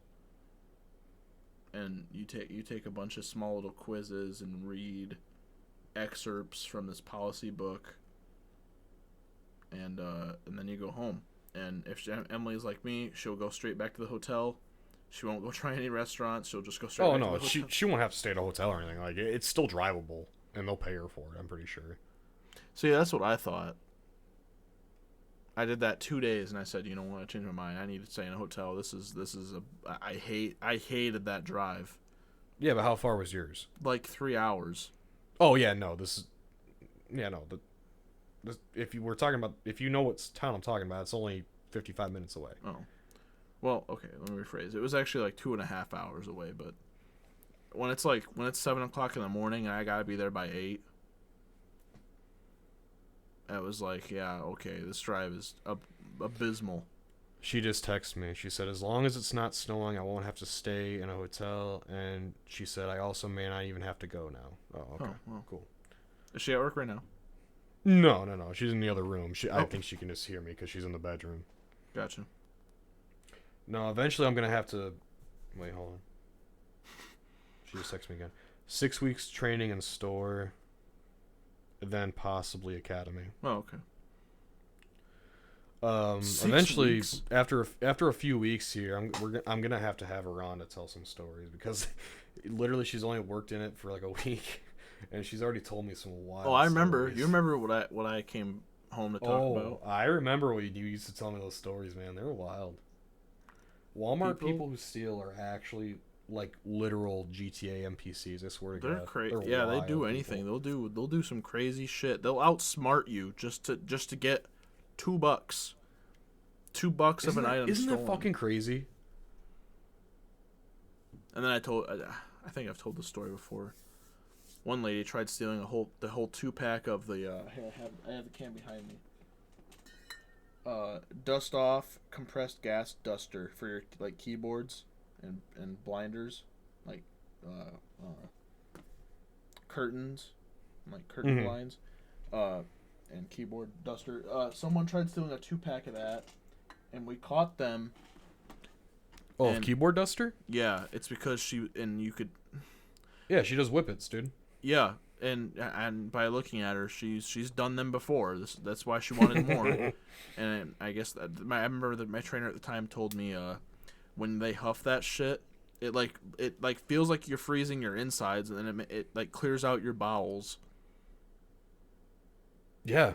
and you take a bunch of small little quizzes and read excerpts from this policy book, and then you go home. And if Emily's like me, she'll go straight back to the hotel. She won't go try any restaurants. She'll just go straight back to the hotel. She won't have to stay at a hotel or anything. Like, it's still drivable, and they'll pay her for it, I'm pretty sure. See, that's what I thought. I did that 2 days, and I said, you know what, I changed my mind. I need to stay in a hotel. I hated that drive. Yeah, but how far was yours? Like 3 hours. Oh yeah, no, if you know what town I'm talking about, it's only 55 minutes away. Oh. Well, okay, let me rephrase. It was actually like 2.5 hours away, but when it's 7 o'clock in the morning and I gotta be there by 8, I was like, yeah, okay, this drive is abysmal. She just texted me. She said, as long as it's not snowing, I won't have to stay in a hotel. And she said, I also may not even have to go now. Oh, okay. Oh, well. Cool. Is she at work right now? No. She's in the other room. I think she can just hear me because she's in the bedroom. Gotcha. No, eventually I'm going to have to... Wait, hold on. She just texted me again. 6 weeks training in store, then possibly academy. Oh, okay. Eventually, weeks? after a few weeks here, I'm gonna have to have her on to tell some stories because literally she's only worked in it for like a week, and she's already told me some wild. Oh, I remember. Stories. You remember what I came home to talk about? I remember what you used to tell me those stories, man. They were wild. Walmart people who steal are actually like literal GTA NPCs. I swear to God. They're crazy. Yeah, they do anything. People. They'll do some crazy shit. They'll outsmart you just to get $2. $2 of an item. Isn't stolen. that fucking crazy? And then I think I've told this story before. One lady tried stealing the whole 2-pack of the. Here I have the can behind me. Dust off compressed gas duster for your like keyboards and blinders, like curtains, like curtain blinds, and keyboard duster. Someone tried stealing a 2-pack of that, and we caught them. Oh, keyboard duster? Yeah, it's because you could. Yeah, she does whippets, dude. Yeah, and by looking at her, she's done them before. That's why she wanted more. And I guess I remember that my trainer at the time told me when they huff that shit, it feels like you're freezing your insides, and then it like clears out your bowels. Yeah.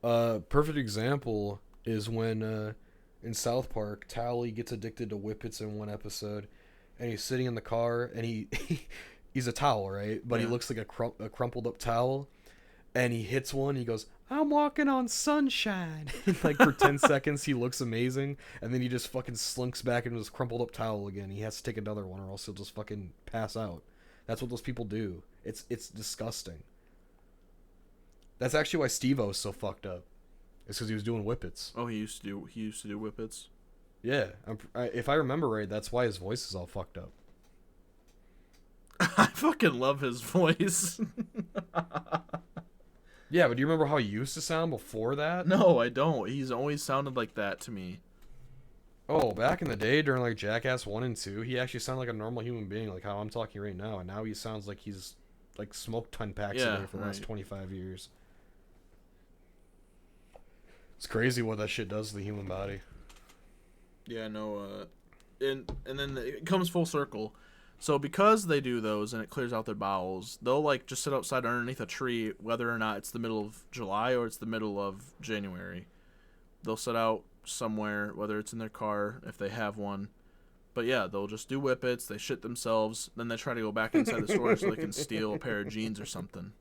Perfect example is when in South Park, Tally gets addicted to whippets in one episode, and he's sitting in the car, and he's a towel, right? But he looks like a crumpled up towel, and he hits one. And he goes, "Ow, I'm walking on sunshine. Like for 10 seconds, he looks amazing, and then he just fucking slinks back into his crumpled up towel again. He has to take another one, or else he'll just fucking pass out. That's what those people do. It's disgusting. That's actually why Steve-O's so fucked up. It's because he was doing whippets. Oh, he used to do whippets. Yeah, if I remember right, that's why his voice is all fucked up. I fucking love his voice. Yeah, but do you remember how he used to sound before that? No, I don't. He's always sounded like that to me. Oh, back in the day during like Jackass 1 and 2, he actually sounded like a normal human being, like how I'm talking right now, and now he sounds like he's like smoked 10 packs a day for the last 25 years. It's crazy what that shit does to the human body. Yeah, no, and then it comes full circle. So because they do those and it clears out their bowels, they'll like just sit outside underneath a tree, whether or not it's the middle of July or it's the middle of January. They'll sit out somewhere, whether it's in their car if they have one. But yeah, they'll just do whippets, they shit themselves, then they try to go back inside the store so they can steal a pair of jeans or something.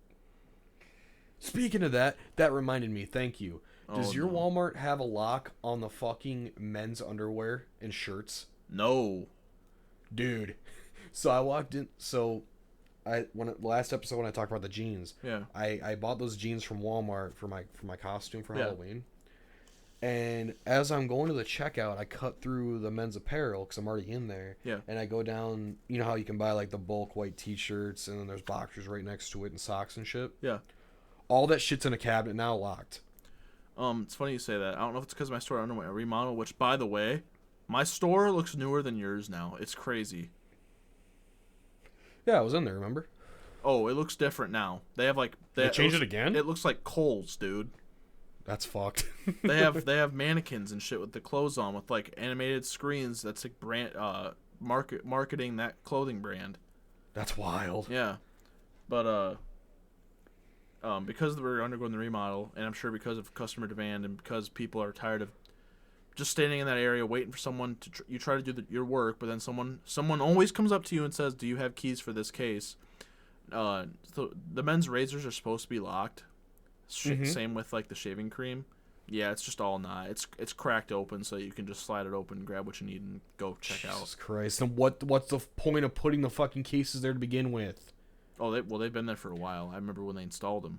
Speaking of that, that reminded me, thank you. Does your no. Walmart have a lock on the fucking men's underwear and shirts? No. Dude. So I walked in. So, last episode when I talked about the jeans, Yeah. I bought those jeans from Walmart for my costume for Halloween. And as I'm going to the checkout, I cut through the men's apparel because I'm already in there. Yeah. And I go down. You know how you can buy like the bulk white T-shirts and then there's boxers right next to it and socks and shit. Yeah. All that shit's in a cabinet now, locked. It's funny you say that. I don't know if it's because my store underwent a remodel, which, by the way, my store looks newer than yours now. It's crazy. Yeah, I was in there. Remember? Oh, it looks different now. They have like They changed it again? It looks like Kohl's, dude. That's fucked. They have mannequins and shit with the clothes on, with like animated screens. That's like brand marketing that clothing brand. That's wild. Yeah, but because we're undergoing the remodel, and I'm sure because of customer demand and because people are tired of just standing in that area waiting for someone to you try to do your work, but then someone always comes up to you and says, "Do you have keys for this case?" So the men's razors are supposed to be locked. Same with like the shaving cream. Yeah, it's just all not. It's cracked open, so you can just slide it open, grab what you need, and go check out. Jesus Christ! And what's the point of putting the fucking cases there to begin with? Oh, they've been there for a while. I remember when they installed them.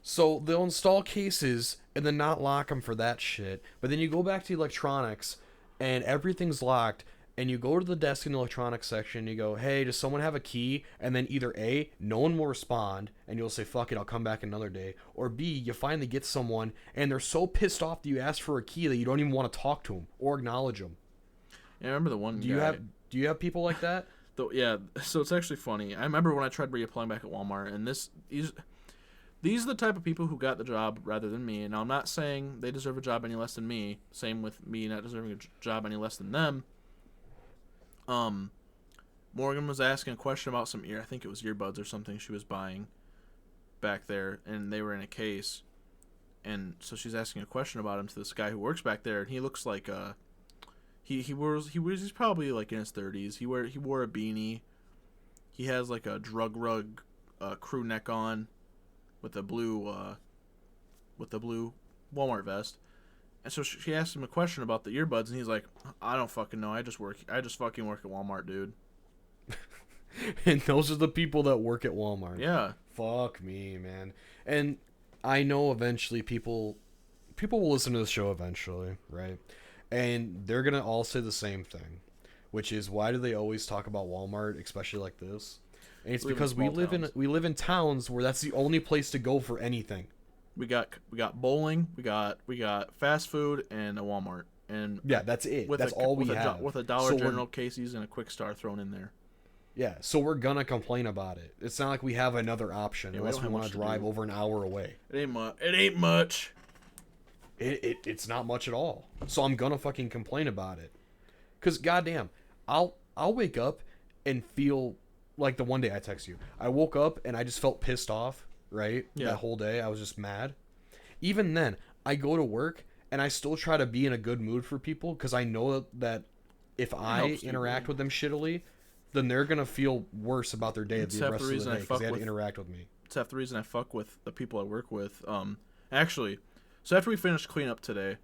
So they'll install cases and then not lock them for that shit. But then you go back to electronics and everything's locked. And you go to the desk in the electronics section and you go, hey, does someone have a key? And then either A, no one will respond and you'll say, fuck it, I'll come back another day. Or B, you finally get someone and they're so pissed off that you asked for a key that you don't even want to talk to them or acknowledge them. Yeah, I remember the one Do guy. you have people like that? Yeah, so it's actually funny. I remember when I tried reapplying back at Walmart, and these are the type of people who got the job rather than me. Now, I'm not saying they deserve a job any less than me. Same with me not deserving a job any less than them. Morgan was asking a question about some I think it was earbuds or something she was buying back there, and they were in a case. And so she's asking a question about him to this guy who works back there, and he looks like he's probably like in his 30s. He wore a beanie. He has like a drug rug crew neck on with a blue Walmart vest. And so she asked him a question about the earbuds, and he's like, I don't fucking know. I just fucking work at Walmart, dude. And those are the people that work at Walmart. Yeah. Fuck me, man. And I know eventually people will listen to this show eventually, right? And they're going to all say the same thing, which is, why do they always talk about Walmart, especially like this? And it's because we live in towns where that's the only place to go for anything. We got bowling, we got fast food, and a Walmart, and yeah, that's it. That's all we have. With a Dollar General, Casey's, and a Quick Star thrown in there. Yeah, so we're gonna complain about it. It's not like we have another option unless we want to drive over an hour away. It ain't much. It's not much at all. So I'm gonna fucking complain about it. Cause goddamn, I'll wake up and feel like the one day I text you. I woke up and I just felt pissed off. Right? Yeah. That whole day I was just mad. Even then, I go to work and I still try to be in a good mood for people because I know that if I interact with them shittily, then they're gonna feel worse about their day the rest of the day because they had to interact with me. It's half the reason I fuck with the people I work with. Actually, so after we finished cleanup today,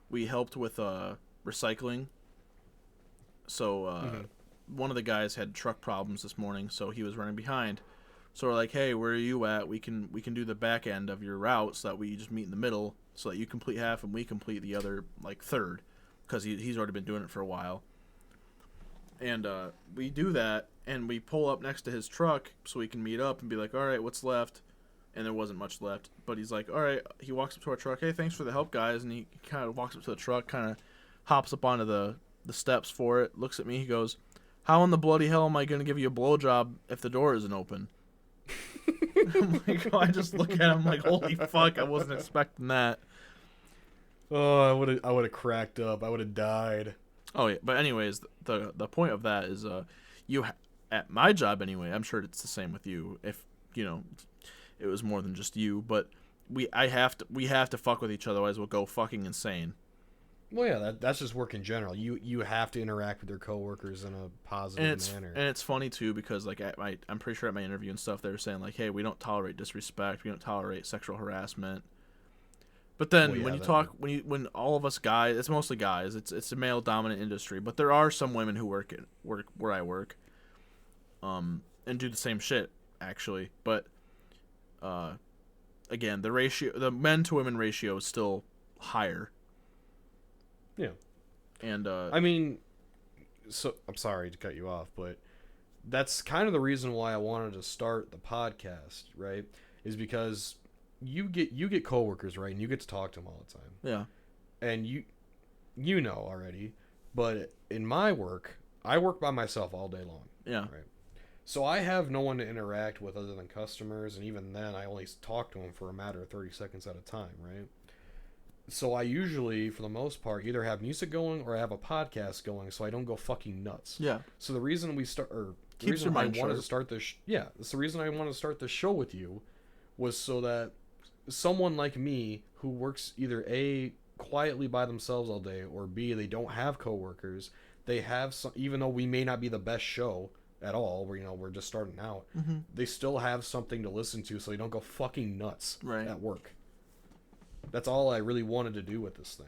we helped with recycling. So one of the guys had truck problems this morning, so he was running behind. So we're like, hey, where are you at? We can do the back end of your route so that we just meet in the middle, so that you complete half and we complete the other third, because he's already been doing it for a while. And we do that, and we pull up next to his truck so we can meet up and be like, all right, what's left? And there wasn't much left. But he's like, all right. He walks up to our truck. Hey, thanks for the help, guys. And he kind of walks up to the truck, kind of hops up onto the steps for it, looks at me. He goes, how in the bloody hell am I going to give you a blowjob if the door isn't open? I'm like, I just look at him like, holy fuck, I wasn't expecting that. Oh, I would have cracked up. I would have died. Oh yeah, but anyways, the point of that is, at my job anyway. I'm sure it's the same with you. If it was more than just you, but we have to fuck with each other, otherwise we'll go fucking insane. Well, yeah, that's just work in general. You have to interact with your coworkers in a positive manner. And it's funny too, because I'm pretty sure at my interview and stuff they were saying like, hey, we don't tolerate disrespect, we don't tolerate sexual harassment. But then when all of us guys, it's mostly guys, it's a male dominant industry, but there are some women who work where I work, and do the same shit actually. But again, the men to women ratio is still higher. Yeah. And I mean, so I'm sorry to cut you off, but that's kind of the reason why I wanted to start the podcast, right? Is because you get coworkers, right? And you get to talk to them all the time. Yeah. And you know already, but in my work, I work by myself all day long. Yeah. Right. So I have no one to interact with other than customers, and even then I only talk to them for a matter of 30 seconds at a time, right? So I usually, for the most part, either have music going or I have a podcast going, so I don't go fucking nuts. Yeah. So the reason we start, or the Keeps reason your I mind wanted sharp. to start this, that's the reason I wanted to start this show with you, was so that someone like me who works either A, quietly by themselves all day, or B, they don't have coworkers, they have some, even though we may not be the best show at all, we're just starting out, they still have something to listen to, so they don't go fucking nuts at work. That's all I really wanted to do with this thing.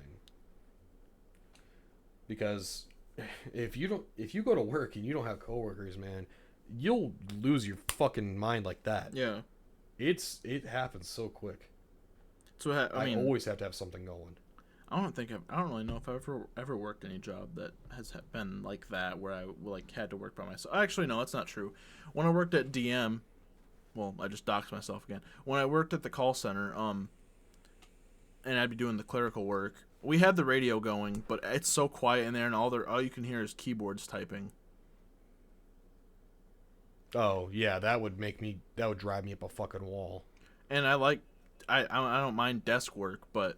Because if you go to work and you don't have coworkers, man, you'll lose your fucking mind like that. Yeah. It happens so quick. So I always have to have something going. I don't really know if I've ever worked any job that has been like that, where I had to work by myself. Actually, no, that's not true. When I worked at DM, well, I just doxed myself again. When I worked at the call center, and I'd be doing the clerical work, we had the radio going, but it's so quiet in there, and all you can hear is keyboards typing. Oh yeah, that would drive me up a fucking wall. And I don't mind desk work, but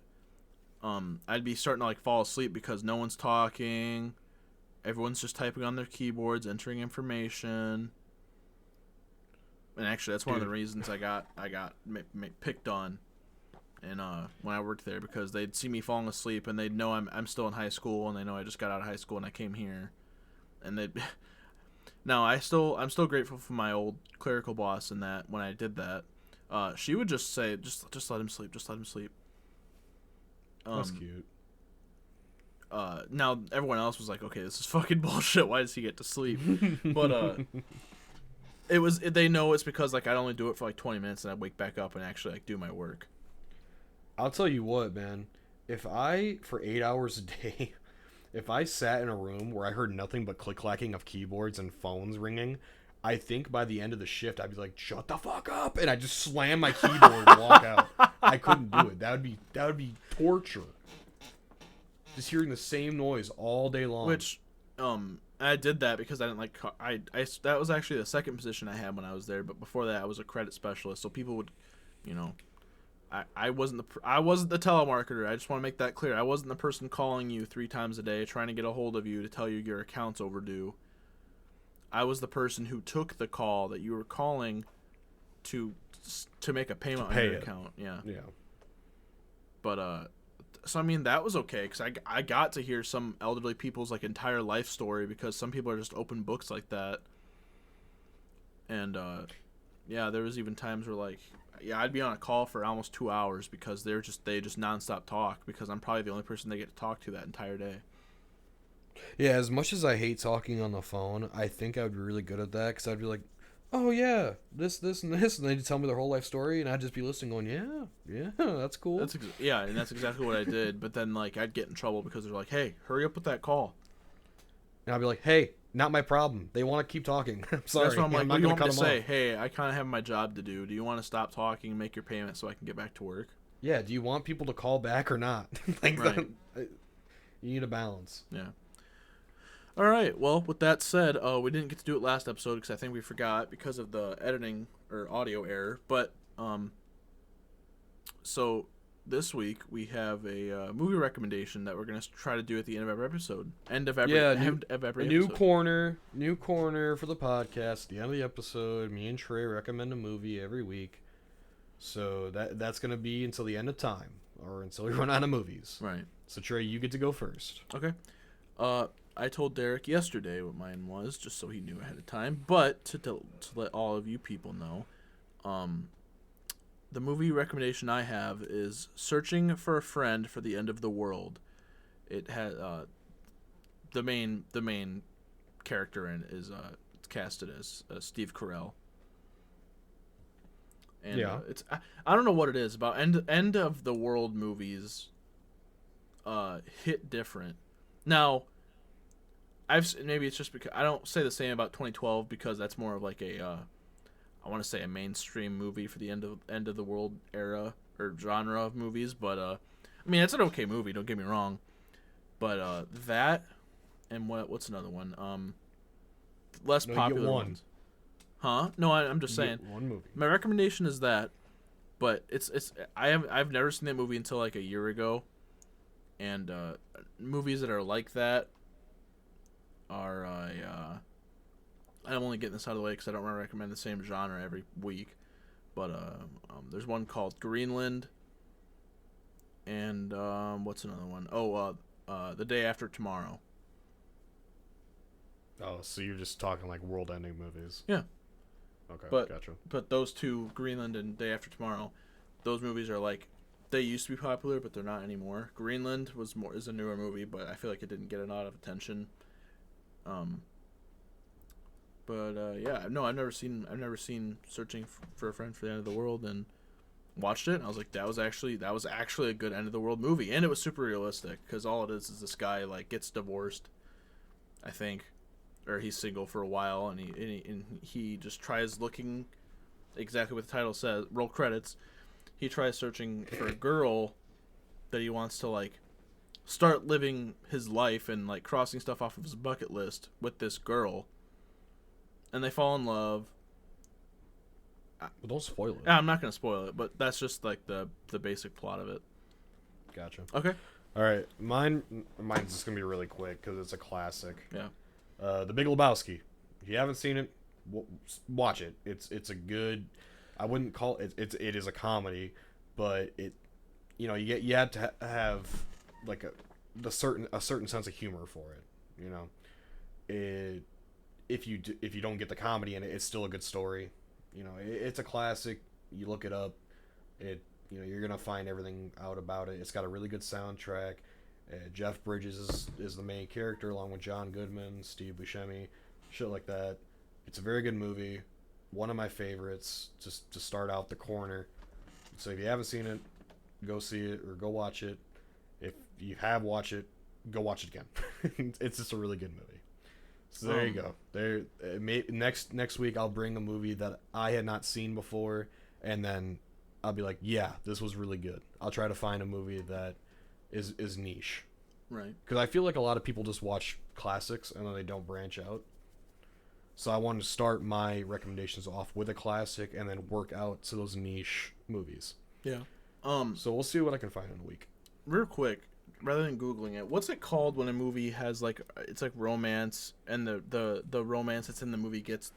I'd be starting to fall asleep because no one's talking, everyone's just typing on their keyboards, entering information. And actually, that's one of the reasons I got picked on. And when I worked there, because they'd see me falling asleep and they'd know I'm still in high school, and they know I just got out of high school and I came here, and they'd now I'm still grateful for my old clerical boss in that when I did that, she would just say just let him sleep, just let him sleep. That's cute. Now everyone else was like, okay, this is fucking bullshit. Why does he get to sleep? But they know it's because I'd only do it for 20 minutes and I'd wake back up and actually do my work. I'll tell you what, man. If I, for 8 hours a day, if I sat in a room where I heard nothing but click-clacking of keyboards and phones ringing, I think by the end of the shift, I'd be like, shut the fuck up! And I'd just slam my keyboard and walk out. I couldn't do it. That would be torture. Just hearing the same noise all day long. Which, I did that because I didn't like... that was actually the second position I had when I was there, but before that, I was a credit specialist, so people would, I wasn't the telemarketer. I just want to make that clear. I wasn't the person calling you 3 times a day trying to get a hold of you to tell you your account's overdue. I was the person who took the call that you were calling to make a payment on your account. Yeah. Yeah. But so I mean that was okay because I got to hear some elderly people's entire life story, because some people are just open books like that. And yeah, there was even times where yeah, I'd be on a call for almost 2 hours because they just nonstop talk because I'm probably the only person they get to talk to that entire day. Yeah, as much as I hate talking on the phone, I think I would be really good at that because I'd be like, oh yeah, this, and this, and they'd tell me their whole life story, and I'd just be listening, going, yeah, that's cool. Yeah, and that's exactly what I did. But then like I'd get in trouble because they're like, hey, hurry up with that call. And I'd be like, hey, not my problem. They want to keep talking. I'm sorry. That's what I'm like. I'm What not do you gonna want me cut to them say? off. Hey, I kind of have my job to do. Do you want to stop talking and make your payment so I can get back to work? Yeah, do you want people to call back or not? Like Right. You need a balance. Yeah. All right. Well, with that said, we didn't get to do it last episode because I think we forgot because of the editing or audio error. But so this week we have a movie recommendation that we're gonna try to do at the end of every episode. End of every new episode. corner for the podcast. At the end of the episode, me and Trey recommend a movie every week. So that's gonna be until the end of time, or until we run out of movies. Right. So Trey, you get to go first. Okay. I told Derek yesterday what mine was, just so he knew ahead of time. But to let all of you people know, the movie recommendation I have is Searching for a Friend for the End of the World. It has the main character in is it's casted as Steve Carell. And Yeah. it's I don't know what it is about end of the world movies. Hit different. Now, maybe it's just because I don't say the same about 2012 because that's more of like a I want to say a mainstream movie for the end of the world era or genre of movies, but I mean it's an okay movie. Don't get me wrong, but that and what's another one? Less No, you get popular one. ones. Huh? No, I'm just You saying. get one movie. My recommendation is that, but I've never seen that movie until like a year ago, and movies that are like that are I'm only getting this out of the way because I don't want to recommend the same genre every week, but there's one called Greenland, and what's another one? The Day After Tomorrow. Oh, so you're just talking like world-ending movies? Yeah. Okay, But gotcha. But those two, Greenland and Day After Tomorrow, those movies are like they used to be popular, but they're not anymore. Greenland is a newer movie, but I feel like it didn't get a lot of attention. Yeah, no, I've never seen Searching for a Friend for the End of the World and watched it. And I was like, that was actually a good end of the world movie, and it was super realistic because all it is this guy like gets divorced, I think, or he's single for a while, and he just tries looking exactly what the title says. Roll credits. He tries searching for a girl that he wants to like start living his life and like crossing stuff off of his bucket list with this girl, and they fall in love. Well, don't spoil it. I'm not gonna spoil it, but that's just like the basic plot of it. Gotcha. Okay. All right, mine's just gonna be really quick because it's a classic. Yeah. The Big Lebowski. If you haven't seen it, watch it. It's a good. I wouldn't call it. It is a comedy, but you have to have like a certain sense of humor for it. You know, if you don't get the comedy in it, it's still a good story. You know, it's a classic. You look it up. You're gonna find everything out about it. It's got a really good soundtrack. Jeff Bridges is the main character, along with John Goodman, Steve Buscemi, shit like that. It's a very good movie. One of my favorites, just to start out the corner. So if you haven't seen it, go see it or go watch it. If you have watched it, go watch it again. It's just a really good movie. So there you go. Next week I'll bring a movie that I had not seen before, and then I'll be like, yeah, this was really good. I'll try to find a movie that is niche. Right. Because I feel like a lot of people just watch classics and then they don't branch out. So I wanted to start my recommendations off with a classic and then work out to those niche movies. Yeah. So we'll see what I can find in a week. Real quick, rather than googling it, what's it called when a movie has like it's like romance and the romance that's in the movie gets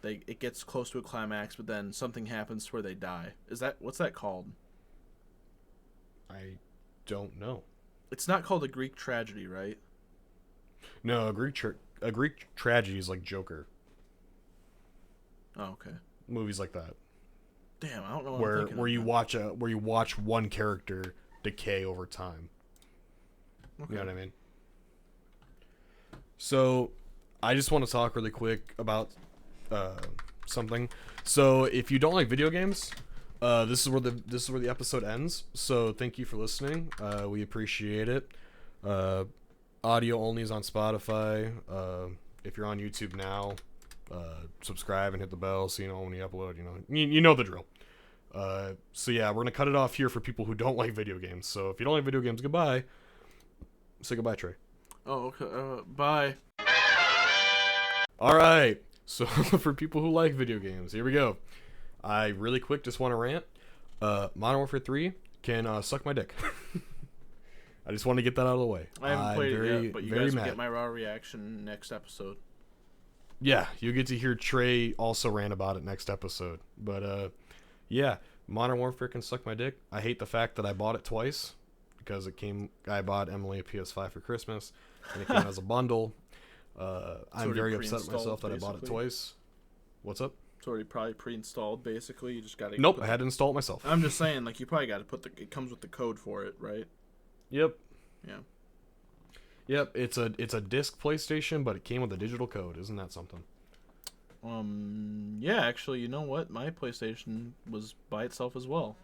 close to a climax, but then something happens to where they die? What's that called? I don't know. It's not called a Greek tragedy, right? No, a Greek tragedy is like Joker. Oh, okay. Movies like that. Damn, I don't know what I'm thinking where of you now. watch one character decay over time. Okay. You know what I mean? So, I just want to talk really quick about something. So, if you don't like video games, this is where the episode ends. So, thank you for listening. We appreciate it. Audio only is on Spotify. If you're on YouTube now, subscribe and hit the bell so you know when we upload. You know the drill. So yeah, we're gonna cut it off here for people who don't like video games. So if you don't like video games, goodbye. Say goodbye, Trey. Oh, okay. Bye. All right. So for people who like video games, here we go. I really quick just want to rant. Modern Warfare 3 can suck my dick. I just want to get that out of the way. I haven't played it yet, but you guys will mad. get my raw reaction next episode. Yeah, you get to hear Trey also rant about it next episode. But yeah, Modern Warfare can suck my dick. I hate the fact that I bought it twice because I bought Emily a PS5 for Christmas and it came as a bundle. I'm very upset with myself that I bought it twice. What's up? It's already probably pre-installed. Basically, you just got to. Nope, I had to install it myself. I'm just saying, like you probably got to put it comes with the code for it, right? Yep. Yeah. Yep, it's a disc PlayStation, but it came with a digital code. Isn't that something? Yeah, actually, you know what? My PlayStation was by itself as well.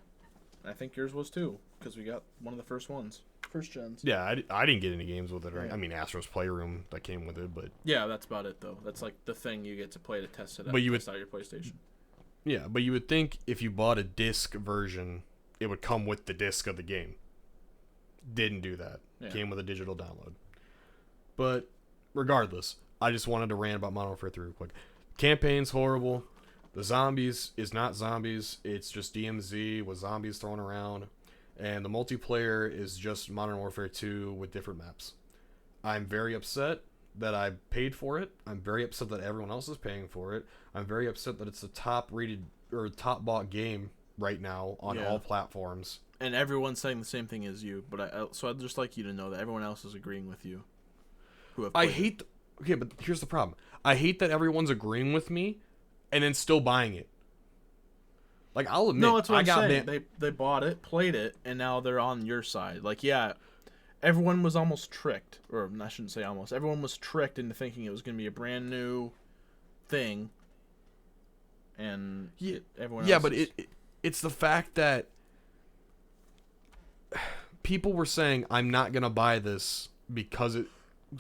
I think yours was too, because we got one of the first gens. Yeah, I didn't get any games with it. Right? Yeah. I mean, Astro's Playroom that came with it, but Yeah, that's about it though. That's like the thing you get to play to test it out. But you test out your PlayStation. yeah, but you would think if you bought a disc version, it would come with the disc of the game. Didn't do that. Yeah. Came with a digital download. But regardless, I just wanted to rant about Modern Warfare 3 real quick. Campaign's horrible. The zombies is not zombies. It's just DMZ with zombies thrown around. And the multiplayer is just Modern Warfare 2 with different maps. I'm very upset that I paid for it. I'm very upset that everyone else is paying for it. I'm very upset that it's the top rated or top bought game right now on all platforms. And everyone's saying the same thing as you, but so I'd just like you to know that everyone else is agreeing with you. Okay, but here's the problem. I hate that everyone's agreeing with me and then still buying it. Like, I'll admit, No, that's what I I'm saying. They bought it, played it, and now they're on your side. Like, yeah, everyone was almost tricked, or I shouldn't say almost. Everyone was tricked into thinking it was going to be a brand new thing, and everyone. Yeah, else but is... it's the fact that people were saying I'm not gonna buy this because it,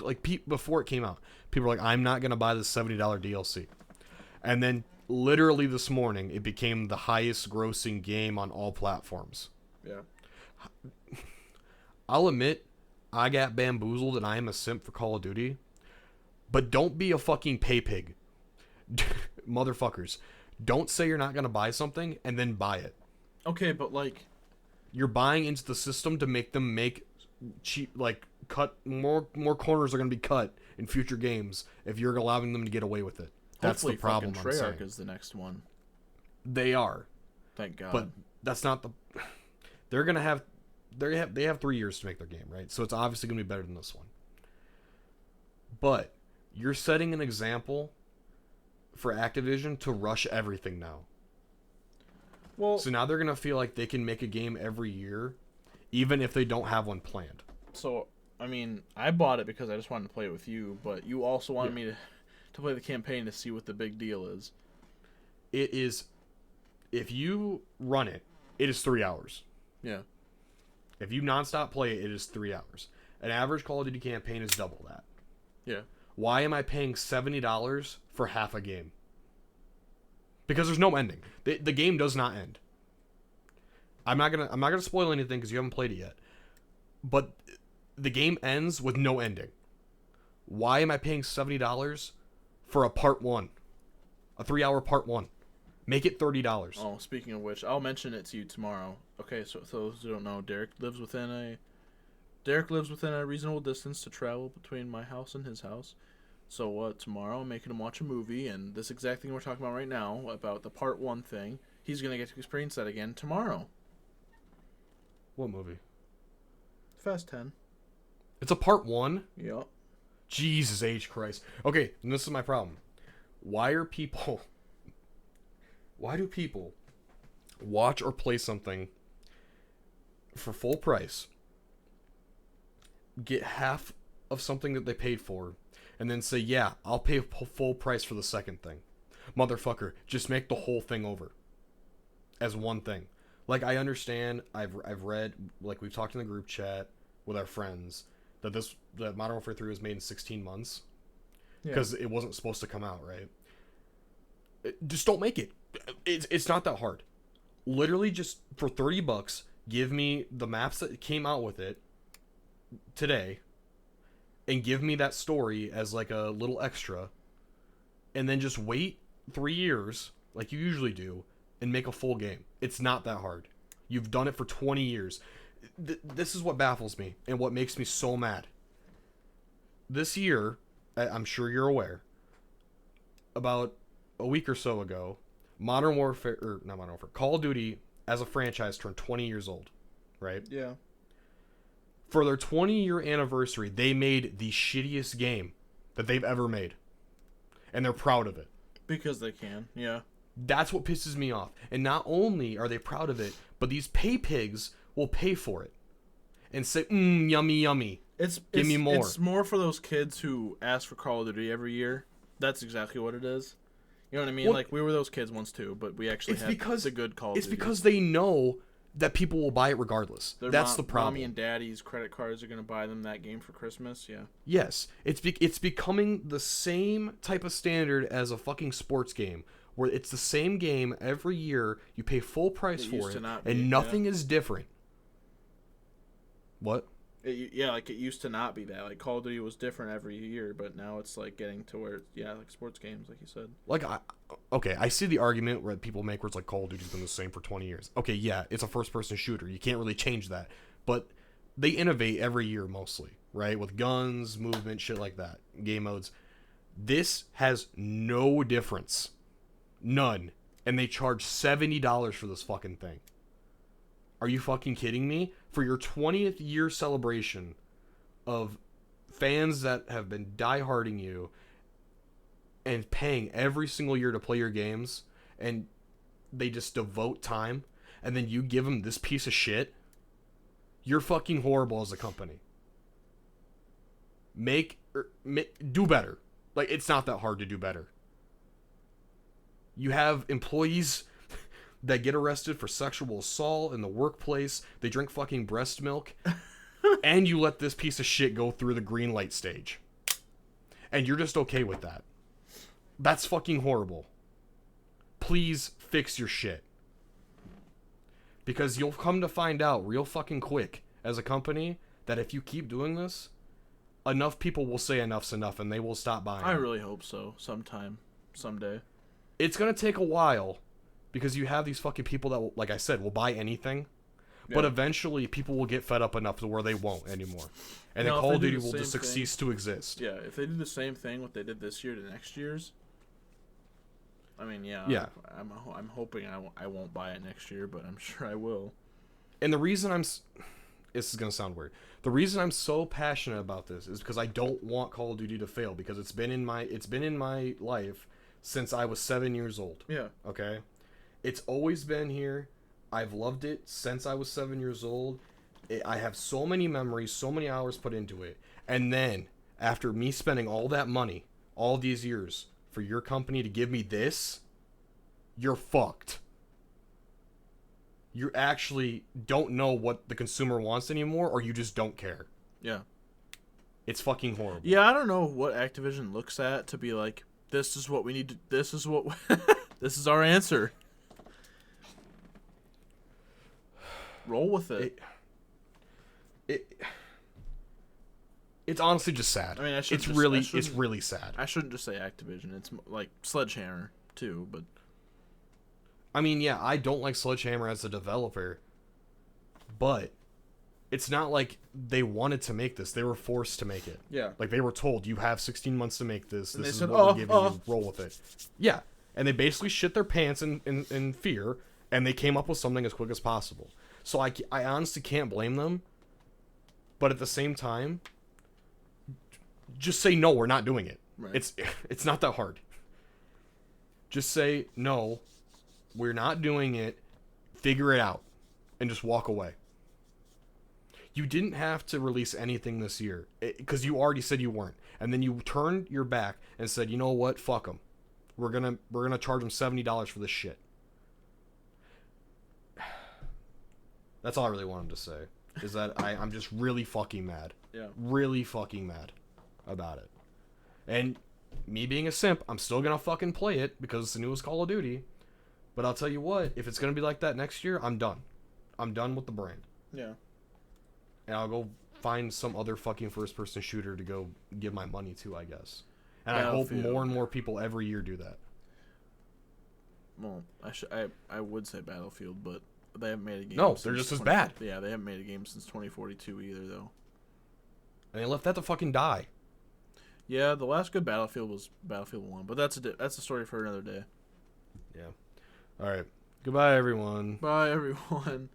like, before it came out, people were like, I'm not gonna buy this $70 DLC, and then literally this morning it became the highest grossing game on all platforms. Yeah. I'll admit, I got bamboozled and I am a simp for Call of Duty, but don't be a fucking pay pig. Motherfuckers. Don't say you're not gonna buy something and then buy it. Okay, but like, You're buying into the system to make them make cheap, like, cut more corners are gonna be cut in future games if you're allowing them to get away with it. That's the problem. I'm saying. Treyarch is the next one. They are, Thank God. but that's not the. They're gonna have, they have 3 years to make their game, right? So it's obviously gonna be better than this one. But you're setting an example for Activision to rush everything now. Well, So now they're gonna feel like they can make a game every year, even if they don't have one planned. so I mean, I bought it because I just wanted to play it with you, but you also wanted me to play the campaign to see what the big deal is. It is, if you run it, it is 3 hours. Yeah. If you nonstop play it, it is 3 hours. An average Call of Duty campaign is double that. Yeah. Why am I paying $70 for half a game? Because there's no ending. The game does not end. I'm not gonna spoil anything because you haven't played it yet. But the game ends with no ending. Why am I paying $70 for a part 1? A 3-hour part 1. Make it $30. Oh, speaking of which, I'll mention it to you tomorrow. Okay, so those who don't know, Derek lives within a reasonable distance to travel between my house and his house. So tomorrow I'm making him watch a movie, and this exact thing we're talking about right now, about the part 1 thing, he's going to get to experience that again tomorrow. What movie? Fast 10. It's a part 1? Yep. Jesus H. Christ. Okay, and this is my problem. Why do people watch or play something for full price, get half of something that they paid for, and then say, yeah, I'll pay full price for the second thing. Motherfucker, just make the whole thing over as one thing. Like, I understand, I've read, like, we've talked in the group chat with our friends, that Modern Warfare 3 was made in 16 months. Because it wasn't supposed to come out, right? Just don't make it. It's not that hard. Literally, just for $30, give me the maps that came out with it today, and give me that story as, like, a little extra, and then just wait 3 years, like you usually do, and make a full game. It's not that hard. You've done it for 20 years. This is what baffles me and what makes me so mad. This year, I'm sure you're aware, about a week or so ago, Call of Duty as a franchise turned 20 years old, right? Yeah. For their 20-year anniversary, they made the shittiest game that they've ever made. And they're proud of it. Because they can, yeah. That's what pisses me off. And not only are they proud of it, but these pay pigs will pay for it. And say, yummy, yummy. Give me more. It's more for those kids who ask for Call of Duty every year. That's exactly what it is. You know what I mean? Well, like, we were those kids once too, but we actually had the good Call of Duty. It's because they know that people will buy it regardless. That's the problem. Mommy and daddy's credit cards are going to buy them that game for Christmas, yeah. Yes. It's becoming the same type of standard as a fucking sports game, where it's the same game every year, you pay full price for it, and nothing is different. What? Like, it used to not be that. Like, Call of Duty was different every year, but now it's, like, getting to where, like sports games, like you said. Like, I see the argument where people make where it's like Call of Duty's been the same for 20 years. Okay, yeah, it's a first-person shooter. You can't really change that. But they innovate every year mostly, right? With guns, movement, shit like that, game modes. This has no difference. None. And they charge $70 for this fucking thing. Are you fucking kidding me? For your 20th year celebration of fans that have been dieharding you and paying every single year to play your games, and they just devote time, and then you give them this piece of shit, you're fucking horrible as a company. Do better. Like, it's not that hard to do better. You have employees that get arrested for sexual assault in the workplace. They drink fucking breast milk. And you let this piece of shit go through the green light stage. And you're just okay with that. That's fucking horrible. Please fix your shit. Because you'll come to find out real fucking quick as a company that if you keep doing this, enough people will say enough's enough and they will stop buying. I really hope so. Someday. It's going to take a while. Because you have these fucking people that, like I said, will buy anything. Yeah. But eventually, people will get fed up enough to where they won't anymore. And then Call of Duty will just cease to exist. Yeah, if they do the same thing what they did this year to next year's, I mean, yeah. I'm hoping I won't buy it next year, but I'm sure I will. And the reason this is going to sound weird. The reason I'm so passionate about this is because I don't want Call of Duty to fail, because it's been in my life since I was 7 years old. Yeah. Okay? It's always been here. I've loved it since I was 7 years old. I have so many memories, so many hours put into it. And then, after me spending all that money, all these years, for your company to give me this, you're fucked. You actually don't know what the consumer wants anymore, or you just don't care. Yeah. It's fucking horrible. Yeah, I don't know what Activision looks at to be like, this is what we need to, this is what, this is our answer. Roll with it. It's honestly just sad. I mean, it's really sad. I shouldn't just say Activision. It's like Sledgehammer too, but I mean, yeah, I don't like Sledgehammer as a developer, but it's not like they wanted to make this. They were forced to make it. Yeah. Like, they were told, you have 16 months to make this. And this is said, what we're giving you. Roll with it. Yeah. And they basically shit their pants in fear, and they came up with something as quick as possible. So I honestly can't blame them. But at the same time, just say, no, we're not doing it. Right. It's not that hard. Just say, no, we're not doing it. figure it out and just walk away. You didn't have to release anything this year because you already said you weren't. And then you turned your back and said, you know what? Fuck them. We're gonna charge them $70 for this shit. That's all I really wanted to say. Is that I'm just really fucking mad. Yeah. Really fucking mad about it. And me being a simp, I'm still gonna fucking play it because it's the newest Call of Duty. But I'll tell you what, if it's gonna be like that next year, I'm done. I'm done with the brand. Yeah. And I'll go find some other fucking first-person shooter to go give my money to, I guess. And I hope more and more people every year do that. Well, I would say Battlefield, but they haven't made a game. No, they're just as bad. Yeah, they haven't made a game since 2042 either, though. And they left that to fucking die. Yeah, the last good Battlefield was Battlefield 1, but that's a story for another day. Yeah. All right. Goodbye, everyone. Bye, everyone.